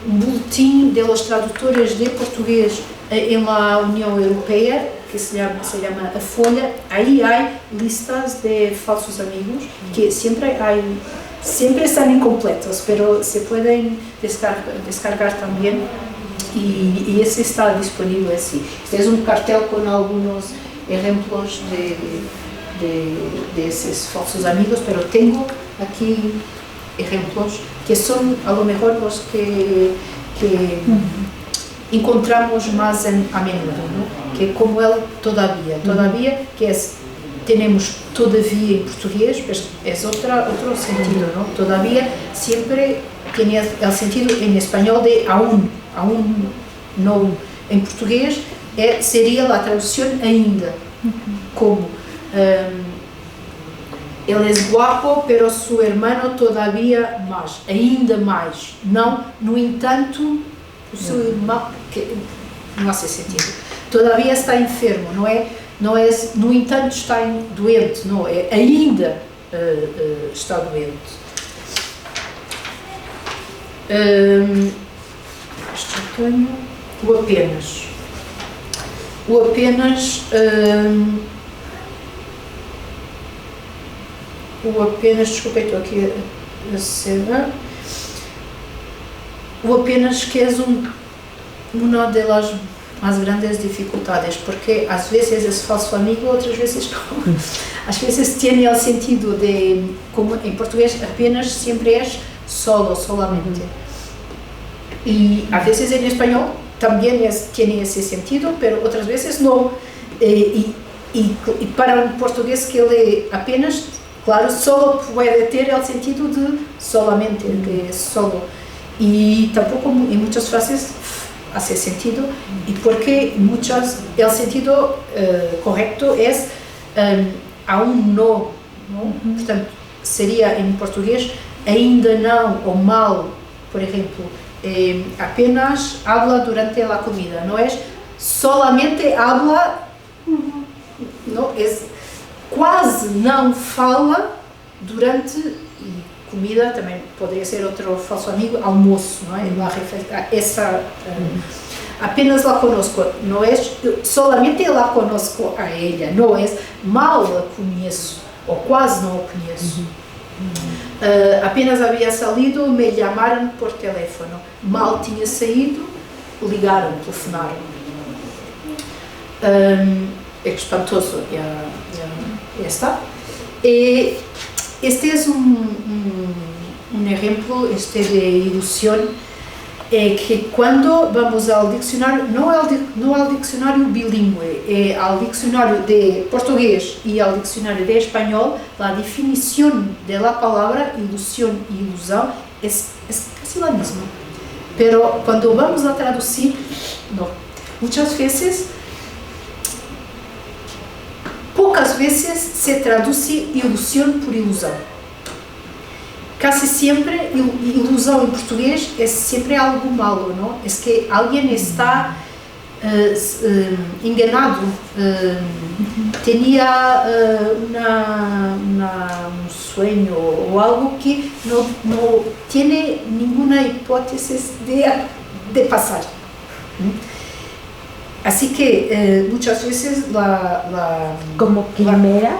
boletim de los traductores de portugués en la Unión Europea, que se llama a Folha. Ahí hay listas de falsos amigos que siempre están incompletos, pero se pueden descargar también, y ese está disponible así. Este es un cartel con algunos ejemplos de esos falsos amigos, pero tengo aquí ejemplos que son a lo mejor los que encontramos más a menudo, ¿no? Que como él todavía, que es, tenemos todavía en portugués, pues es otro sentido, ¿no? Todavía siempre tiene el sentido en español de aún no. En portugués sería la traducción ainda, como él es guapo, pero su hermano todavía más, ainda más. Não, no entanto, o seu irmão, que não hace sentido. Todavía está enfermo, não é, no entanto está doente, não, é ainda está doente. Isto eu tenho o apenas. O apenas desculpa, estou aqui a cena. O apenas que é uma das mais grandes dificuldades, porque às vezes é falso amigo, outras vezes não. Às vezes tem o sentido de, como em português, apenas sempre é solamente. E às vezes em espanhol também tem esse sentido, mas outras vezes não. E para um português que lê apenas, claro, solo pode ter o sentido de solamente, de solo. Y tampoco en muchas frases hace sentido, y porque el sentido correcto es aún no, ¿no? Portanto, sería en portugués ainda não, ou mal, por ejemplo, apenas habla durante la comida, no es solamente habla, no, es quase não fala durante. Comida também poderia ser outro falso amigo, almoço, não é? Essa, apenas la conozco, não é solamente la conozco a ella, não é mal la conheço, ou quase não a conheço. Apenas havia salido, me chamaram por teléfono, mal tinha saído, ligaram, telefonaram. É espantoso, já está. E este es un ejemplo de ilusión, que cuando vamos al diccionario, no al diccionario bilingüe, al diccionario de portugués y al diccionario de español, la definición de la palabra ilusión y ilusión es casi la misma. Pero cuando vamos a traducir, no. Muchas veces, pocas veces se traduce ilusión por ilusão. Casi siempre ilusão en portugués es siempre algo malo, ¿no? Es que alguien está enganado, tenía un sueño o algo que no tiene ninguna hipótesis de pasar. Así que muchas veces ¿Como quimera?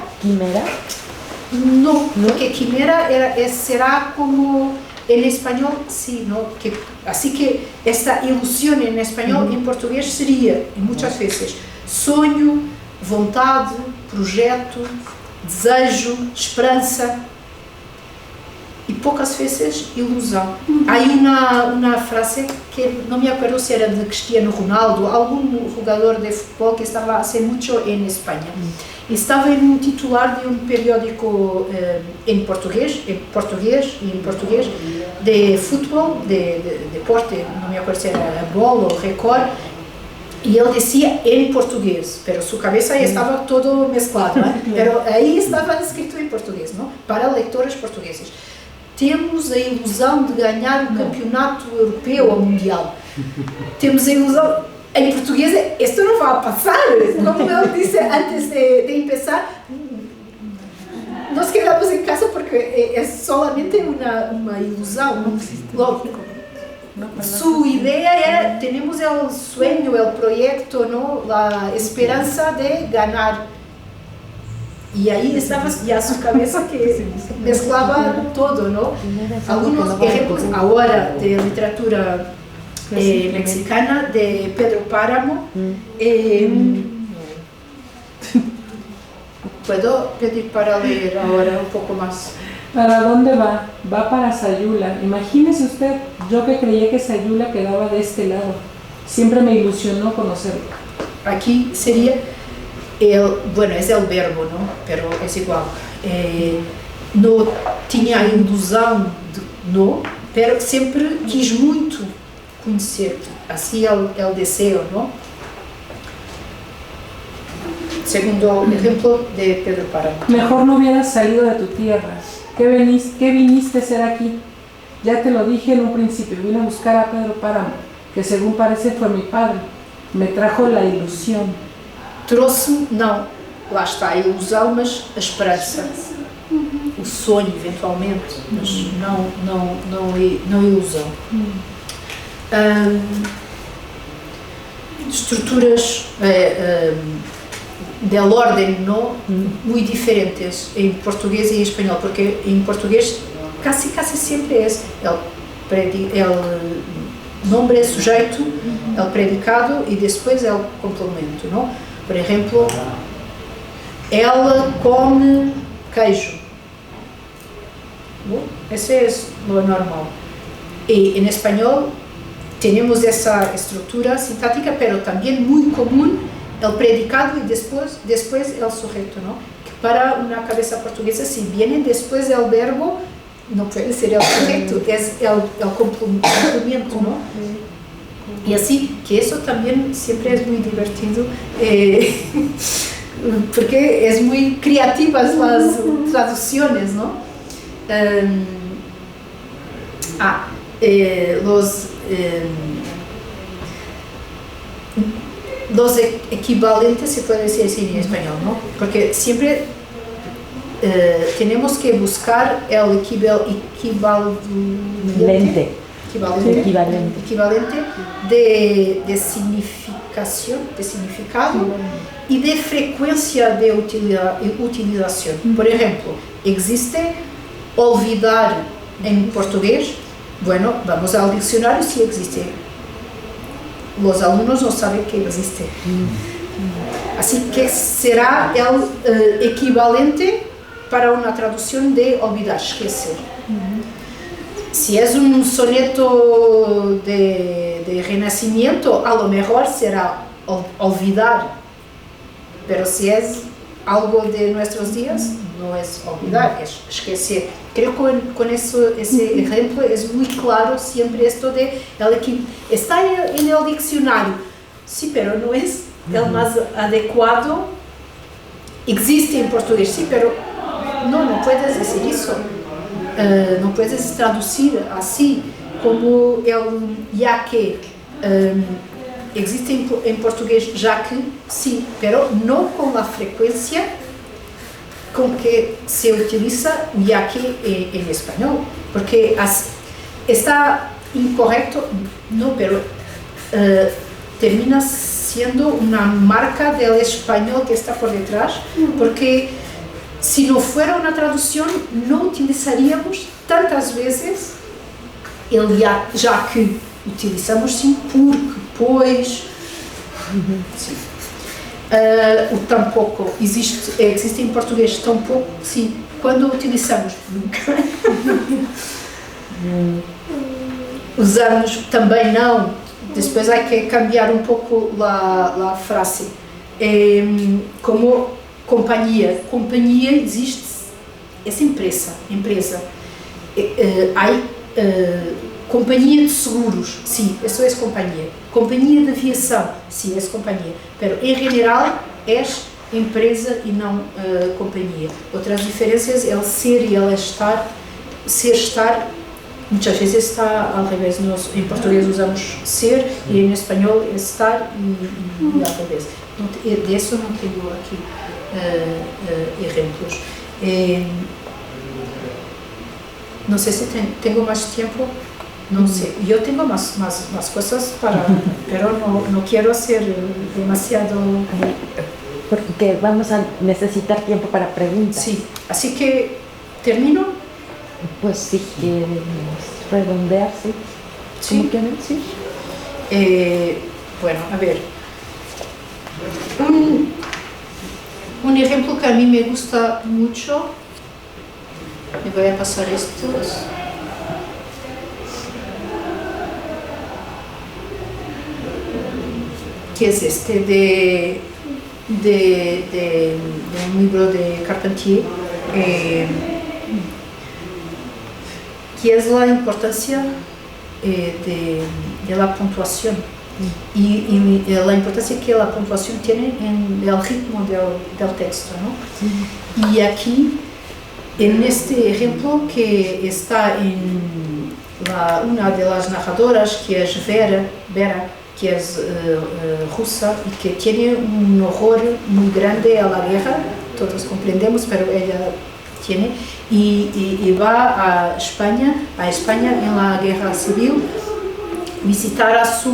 No, porque quimera será como en español, sí, ¿no? Así que esta ilusión en español, en portugués sería, muchas veces, sonho, vontade, projeto, desejo, esperança, y pocas veces ilusão. Hay una frase que no me acuerdo si era de Cristiano Ronaldo, algún jugador de fútbol que estaba hace mucho en España. Estaba en un titular de un periódico en portugués, de fútbol, de deporte, não me acuerdo se era bola ou Record, e ele dizia em português, pero sua cabeça aí estava todo mesclado, pero aí estava escrito em português, não? Para leitores portugueses. Temos a ilusão de ganhar o campeonato europeu ou mundial. Temos a ilusão, em português, isto não vai passar, como eu disse antes de começar. Nós quedamos em casa porque é solamente uma ilusão, lógico. Sua ideia era, temos o sonho, o projeto, não? A esperança de ganhar. E aí estava a sua cabeça que mesclava todo, não? Alguns exemplos agora de literatura mexicana, de Pedro Páramo. ¿Puedo pedir para leer ahora un poco más? ¿Para dónde va? Va para Sayula. Imagínese usted, yo que creía que Sayula quedaba de este lado. Siempre me ilusionó conocerlo. Aquí sería, bueno, es el verbo, ¿no? Pero es igual. No tinha a ilusão de não, pero sempre quis muito conhecer. Assim é o desejo, não? Segundo ejemplo de Pedro Páramo. Mejor no hubieras salido de tu tierra. ¿Qué viniste a hacer aquí? Ya te lo dije en un principio, vine a buscar a Pedro Páramo, que según parece fue mi padre. Me trajo la ilusión. Trouxe, não, lá está a ilusão, mas a esperança. O sonho, eventualmente, mas não ilusão. Estruturas de ordem não muito diferentes em português e em espanhol, porque em português casi sempre é o nome, sujeito, o predicado e depois é o complemento, não? Por exemplo, ela come queijo. Esse é o normal. E em espanhol temos essa estrutura sintática, pero também muito comum o predicado e depois o sujeito, não? Que para uma cabeça portuguesa, se viene depois o verbo, não pode ser o sujeito, é o complemento, não? E assim, que isso também sempre é muito divertido, porque é muito criativas as traduções, não? Los equivalentes, se puede decir así en español, ¿no? Porque siempre tenemos que buscar el equivalente de significación, de significado y de frecuencia de utilización. Por ejemplo, existe olvidar en portugués. Bueno, vamos al diccionario si existe. Los alumnos no saben que existe. Así que será el equivalente para una traducción de olvidar, esquecer. Si es un soneto de renacimiento, a lo mejor será olvidar, pero si es algo de nuestros días, no es olvidar, es esquecer. Creo que con ese ejemplo es muy claro siempre esto de está en el diccionario, sí, pero no es el más adecuado. Existe en portugués, sí, pero no puedes decir eso. No puedes traducir así como el ya que. Existe en portugués ya que, sí, pero no con la frecuencia con que se utiliza ya que en español, porque está incorrecto, no, pero termina siendo una marca del español que está por detrás, porque si no fuera una traducción no utilizaríamos tantas veces el ya que, utilizamos sim porque, pois, sim. O tampouco existe em português tampouco, sim. Quando utilizamos nunca. Usamos também não. Depois há que cambiar um pouco a frase. Como companhia existe, essa empresa. Há companhia de seguros, sim, isso é companhia. Companhia de aviação, sim, é companhia. Pero, em geral, é empresa e não companhia. Outras diferenças é o ser e el estar. Ser, estar, muitas vezes está ao revés. Nós, em português, usamos ser e em espanhol é estar e ao revés. Disso não tenho aqui exemplos. Não sei se tenho mais tempo. Não sei, eu tenho mais coisas para, pero no quiero ser demasiado... Porque vamos a necesitar tiempo para preguntas. Sí, así que termino. Pues si queremos redondear, sí. Sí. ¿Cómo quieren? Sí. Bueno, a ver. Un ejemplo que a mí me gusta mucho. Me voy a pasar estos. Que es este de un libro de Carpentier, que es la importancia de la puntuación y la importancia que la puntuación tiene en el ritmo del texto, ¿no? Y aquí, en este ejemplo que está en una de las narradoras, que es Vera, que es rusa y que tiene un horror muy grande a la guerra, todos comprendemos, pero ella tiene, y va a España en la guerra civil, visitar a su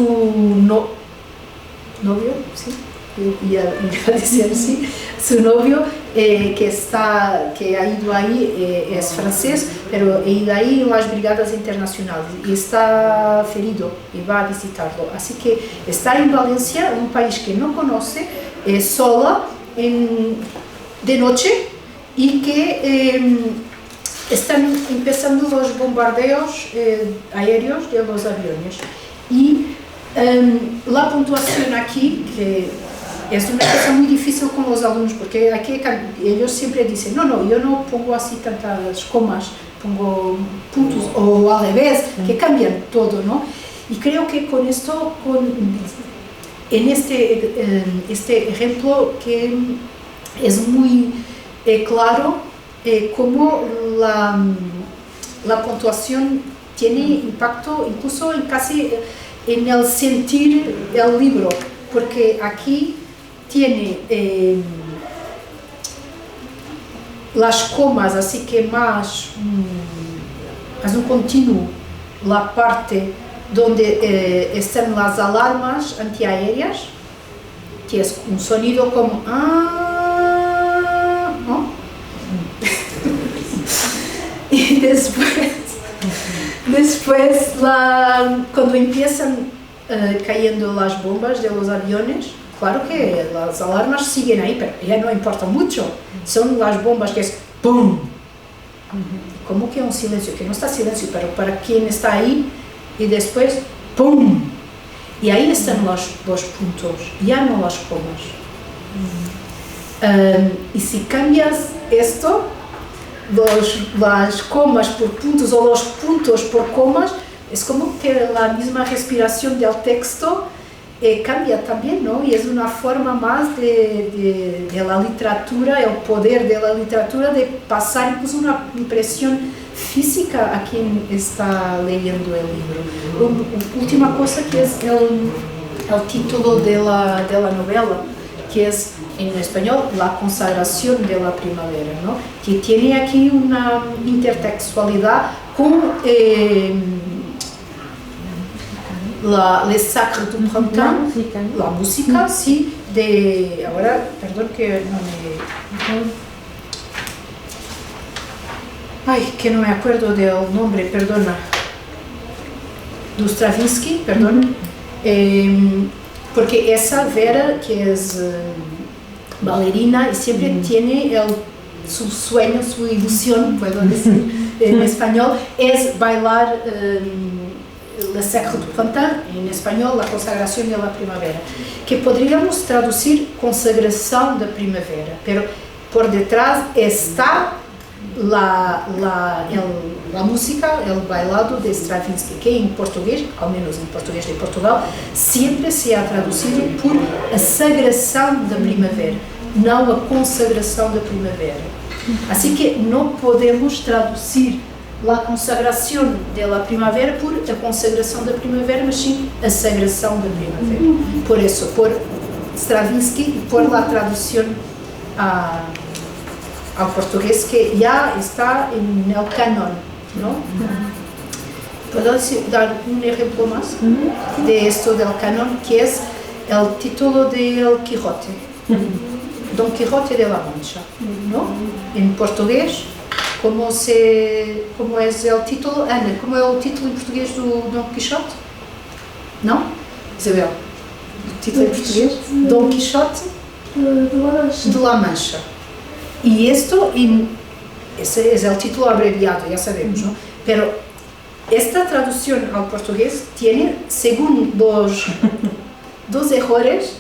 novio, ¿sí? iba a decir así, su novio que ha ido ahí, es francés, pero ha ido ahí en las brigadas internacionales y está ferido y va a visitarlo. Así que está en Valencia, un país que no conoce, sola, de noche, y que están empezando los bombardeos aéreos de los aviones. Y la puntuación aquí, que es una cosa muy difícil con los alumnos, porque aquí ellos siempre dicen, no, yo no pongo así tantas comas, pongo puntos, o al revés, que cambian todo, ¿no? Y creo que con esto, en este ejemplo, que es muy claro cómo la puntuación tiene impacto incluso casi en el sentir del libro, porque aquí tiene las comas, así que más un continuo, la parte donde están las alarmas antiaéreas, que es un sonido como ¿no? Y después cuando empiezan cayendo las bombas de los aviones, claro que las alarmas siguen ahí, pero ya no importa mucho, son las bombas que es ¡pum! Como que un silencio, que no está silencio, pero para quien está ahí, y después ¡pum! Y ahí están los puntos, ya no las comas. Y si cambias esto, las comas por puntos o los puntos por comas, es como que la misma respiración del texto cambia también, ¿no? Y es una forma más de la literatura, el poder de la literatura de pasar incluso una impresión física a quien está leyendo el libro. Última cosa, que es el título de la novela, que es en español La consagración de la primavera, ¿no? Que tiene aquí una intertextualidad con Le Sacre du Printemps, la música, sí, de... Ahora, perdón que no me... Ay, que no me acuerdo del nombre, perdona. Stravinsky, perdón. Porque esa Vera, que es bailarina y siempre tiene su sueño, su ilusión, puedo decir en español, es bailar Le Sacre du Printemps, en español La consagración de la primavera, que podríamos traducir consagración de primavera, pero por detrás está la música, el bailado de Stravinsky, que en portugués, al menos en portugués de Portugal, siempre se ha traducido por a sagração da primavera, não a consagração da primavera. Así que no podemos traducir la consagración de la primavera por a consagração da primavera, mas sim a sagração da primavera. Por eso, por Stravinsky, por la traducción al portugués que ya está en el canon, ¿no? ¿Puedo dar un ejemplo más de esto del canon, que es el título de El Quijote? Don Quijote de la Mancha, ¿no? En portugués, ¿cómo es el título? Ana, ¿cómo es el título en portugués de Don Quijote? ¿No? Isabel, el título en portugués? Don Quijote de la Mancha. Y esto, ese es el título abreviado, ya sabemos, ¿no? Pero esta traducción al portugués tiene, según dos errores,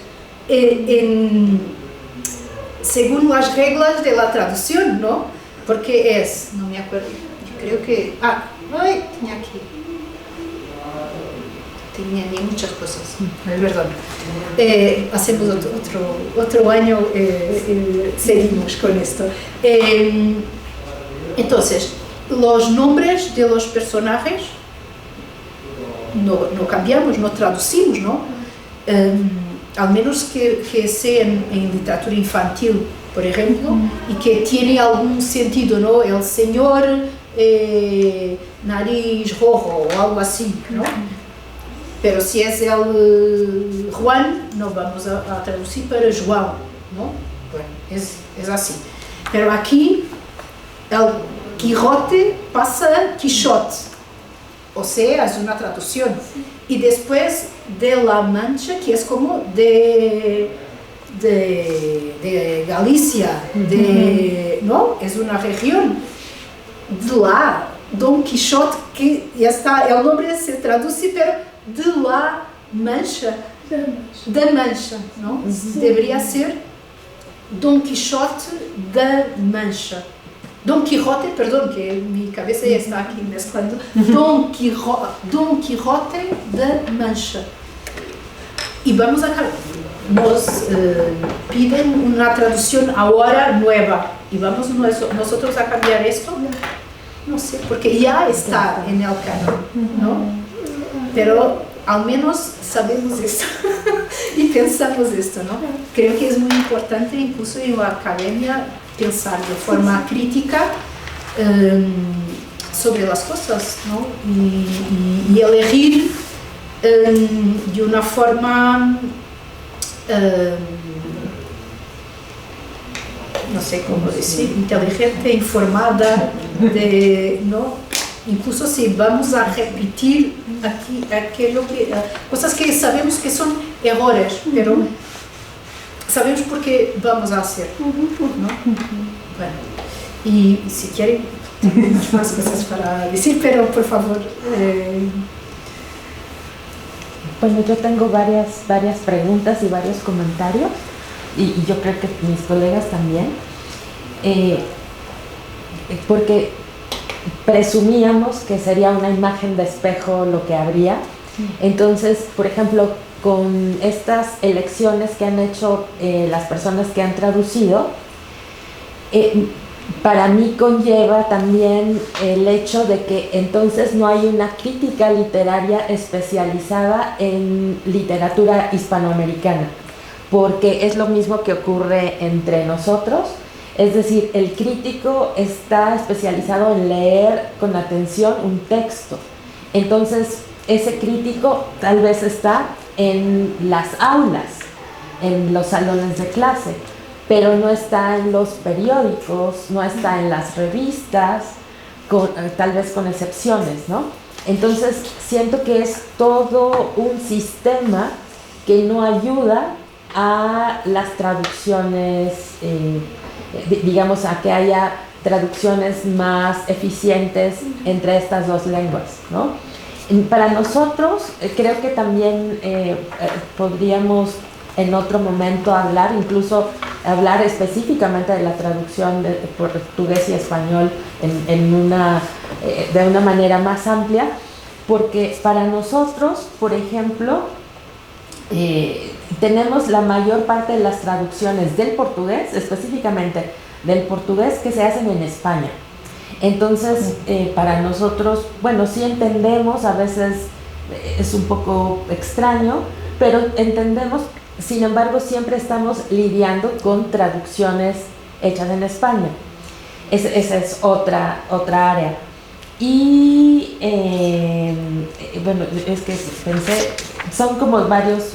según las reglas de la traducción, ¿no? Porque es, no me acuerdo, creo que, tenía aquí, tenía muchas cosas, perdón. Hacemos otro año, seguimos con esto. Entonces, los nombres de los personajes no cambiamos, no traducimos, ¿no? Al menos que sean en literatura infantil, por ejemplo, y que tiene algún sentido, ¿no? El señor nariz rojo o algo así, ¿no? Pero si es el Juan, no vamos a traducir para João, ¿no? Bueno, es así. Pero aquí el Quijote pasa a Quixote, o sea, es una traducción. Y después de La Mancha, que es como de Galicia, ¿no? Es una región. De lá, Don Quijote, que ya está, el nombre se traduce, pero de La Mancha, da Mancha, ¿no? Debería ser Don Quijote da Mancha. Don Quijote, perdón, que mi cabeza ya está aquí mezclando. Don Quijote da Mancha. Y vamos a nos piden una traducción ahora nueva y vamos nosotros a cambiar esto. No sé, porque ya está en el canon, ¿no? Pero al menos sabemos esto y pensamos esto, ¿no? Creo que es muy importante incluso en la academia pensar de forma crítica sobre las cosas, ¿no? Y elegir de una forma, no sé cómo decir, inteligente, informada, ¿no? Incluso si vamos a repetir cosas que sabemos que son errores, pero sabemos por qué vamos a hacer, ¿no? Bueno, y si quieren, tengo muchas más cosas para decir, pero por favor. Bueno, yo tengo varias preguntas y varios comentarios, y yo creo que mis colegas también, porque presumíamos que sería una imagen de espejo lo que habría. Entonces, por ejemplo, con estas elecciones que han hecho las personas que han traducido, para mí conlleva también el hecho de que entonces no hay una crítica literaria especializada en literatura hispanoamericana, porque es lo mismo que ocurre entre nosotros. Es decir, el crítico está especializado en leer con atención un texto. Entonces, ese crítico tal vez está en las aulas, en los salones de clase, pero no está en los periódicos, no está en las revistas, tal vez con excepciones, ¿no? Entonces, siento que es todo un sistema que no ayuda a las traducciones, digamos, a que haya traducciones más eficientes entre estas dos lenguas, ¿no? Para nosotros, creo que también podríamos en otro momento hablar, incluso hablar específicamente de la traducción de portugués y español de una manera más amplia, porque para nosotros, por ejemplo, tenemos la mayor parte de las traducciones del portugués, específicamente del portugués, que se hacen en España. Entonces, para nosotros, bueno, sí entendemos, a veces es un poco extraño, pero entendemos. Sin embargo, siempre estamos lidiando con traducciones hechas en España. Esa es otra área. Y bueno, es que pensé, son como varios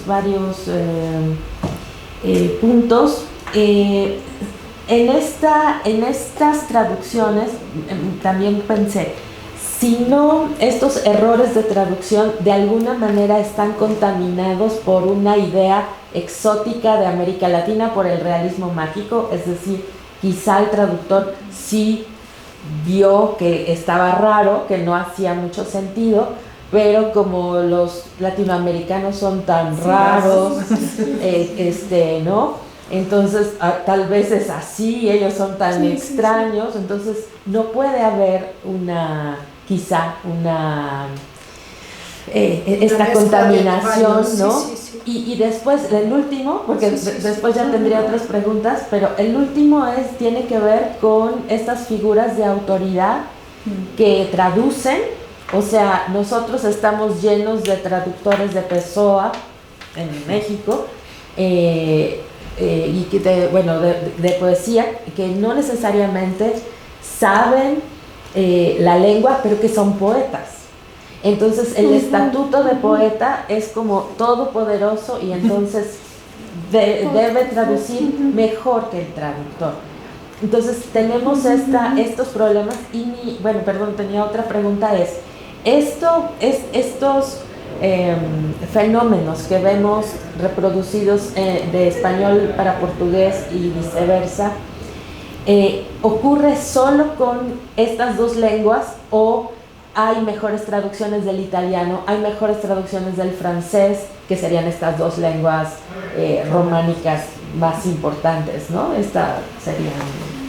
puntos. En estas traducciones también pensé, si no, estos errores de traducción de alguna manera están contaminados por una idea exótica de América Latina, por el realismo mágico, es decir, quizá el traductor sí vio que estaba raro, que no hacía mucho sentido, pero como los latinoamericanos son tan raros, ¿no? Entonces tal vez es así, ellos son tan extraños, entonces no puede haber quizá esta contaminación, ¿no? Y después, el último, porque después ya tendría otras preguntas, pero el último tiene que ver con estas figuras de autoridad que traducen, o sea, nosotros estamos llenos de traductores de Pessoa en México, y de poesía, que no necesariamente saben la lengua, pero que son poetas. Entonces el estatuto de poeta es como todopoderoso y entonces debe traducir mejor que el traductor. Entonces tenemos estos problemas tenía otra pregunta, estos fenómenos que vemos reproducidos de español para portugués y viceversa, ¿ocurre solo con estas dos lenguas o hay mejores traducciones del italiano, hay mejores traducciones del francés, que serían estas dos lenguas románicas más importantes, ¿no? Estas serían...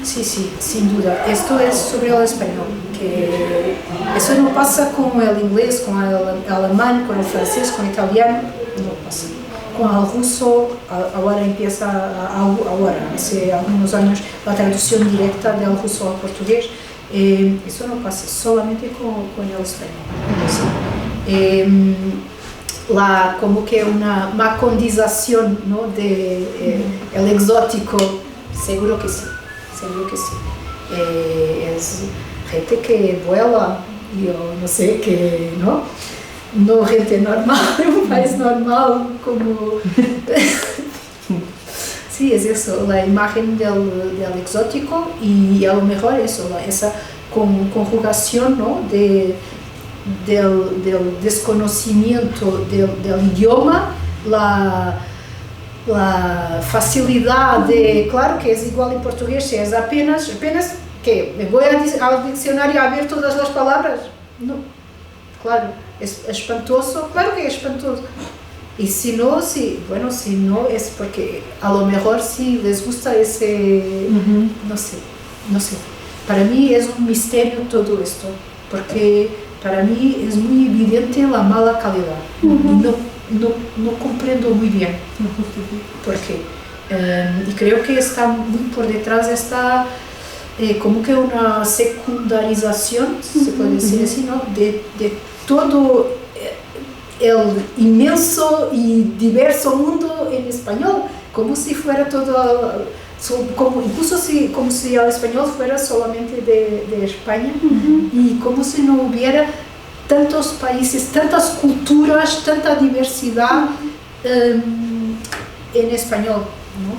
Sí, sin duda. Esto es sobre el español, que eso no pasa con el inglés, con el alemán, con el francés, con el italiano, no pasa. Con el ruso, ahora hace algunos años, la traducción directa del ruso al portugués. Eso no pasa solamente con el español. Como que una macondización, ¿no? El exótico, seguro que sí. Es gente que vuela, yo no sé, que no gente normal, un país normal, como... Sí, es eso, la imagen del exótico y a lo mejor eso, esa conjugación, ¿no? del desconocimiento del idioma, la facilidad claro que es igual en portugués, es apenas que me voy al diccionario a ver todas las palabras, no, claro, es espantoso, claro que es espantoso. Y si no es porque a lo mejor sí les gusta ese, no sé. Para mí es un misterio todo esto, porque para mí es muy evidente la mala calidad. No comprendo muy bien por qué. Y creo que está muy por detrás esta como que una secundarización, se puede decir así, ¿no? de todo el inmenso y diverso mundo en español, como si fuera todo, como si el español fuera solamente de España, y como si no hubiera tantos países, tantas culturas, tanta diversidad en español, ¿no?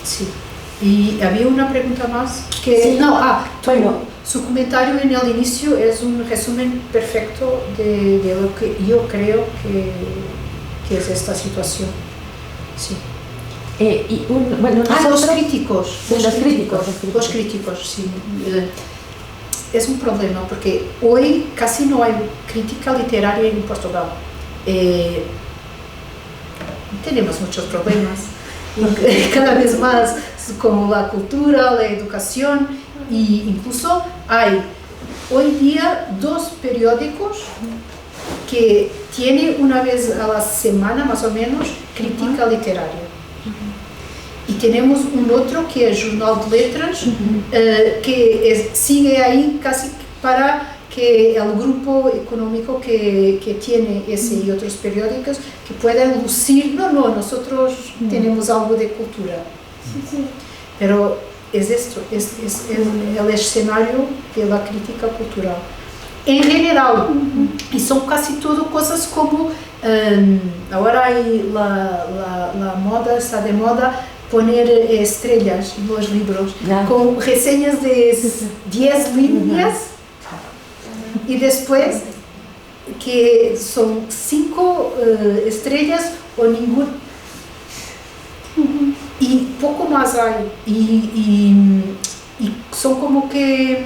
Sí. Y había una pregunta más que... Sí. Su comentario en el inicio es un resumen perfecto de lo que yo creo que es esta situación. Sí. Los críticos. Los críticos, sí. Es un problema porque hoy casi no hay crítica literaria en Portugal. tenemos muchos problemas, cada vez más, como la cultura, la educación, y incluso hay hoy día 2 periódicos que tienen una vez a la semana, más o menos, crítica literaria. Y tenemos un otro que es Jornal de Letras, que sigue ahí casi para que el grupo económico que tiene ese y otros periódicos que puedan lucir, nosotros tenemos algo de cultura. Pero es esto, es el escenario de la crítica cultural. En general, y son casi todo cosas como, ahora hay la moda, está de moda poner estrellas en los libros, con reseñas de 10 líneas, y después que son 5 estrellas o ninguna. Y poco más hay, y son como que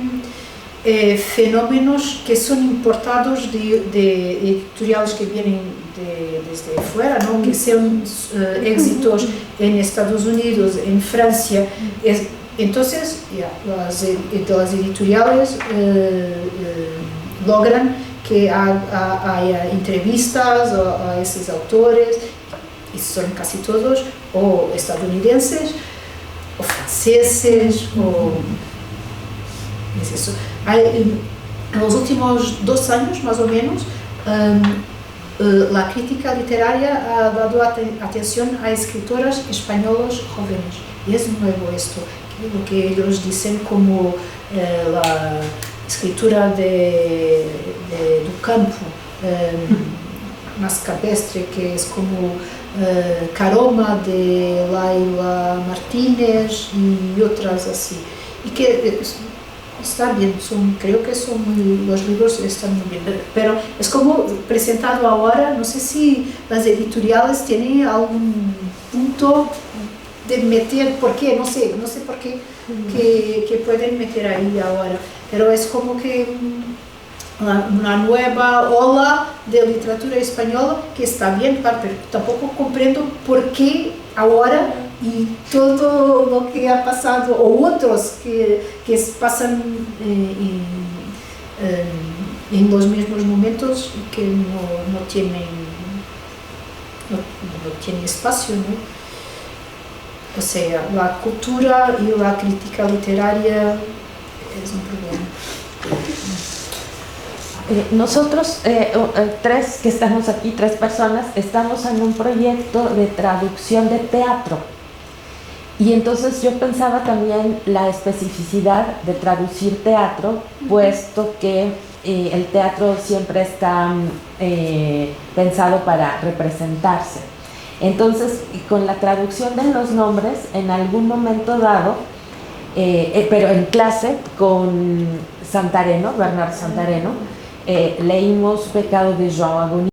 fenómenos que son importados de editoriales que vienen desde fuera, ¿no? Que sean éxitos en Estados Unidos, en Francia. Entonces, las editoriales logran que haya entrevistas a esos autores, y son casi todos o estadounidenses o franceses, o es eso. En los últimos 2 años más o menos, la crítica literaria ha dado atención a escritoras españolas jóvenes, y es nuevo esto, lo que ellos dicen como la escritura do campo, más campestre, que es como Caroma de Laila Martínez y otras así, y que está bien, creo que los libros están muy bien, pero es como presentado ahora. No sé si las editoriales tienen algún punto de meter, por qué, no sé por qué que pueden meter ahí ahora, pero es como que una nueva ola de literatura española que está bien, pero tampoco comprendo por qué ahora, y todo lo que ha pasado, o otros que pasan en los mismos momentos, que no tienen espacio, ¿no? O sea, la cultura y la crítica literaria es un problema. Nosotros, 3 que estamos aquí, 3 personas, estamos en un proyecto de traducción de teatro. Y entonces yo pensaba también la especificidad de traducir teatro, puesto que el teatro siempre está pensado para representarse. Entonces, con la traducción de los nombres, en algún momento dado, pero en clase con Santareno, Bernardo Santareno, leímos Pecado de João Agonia.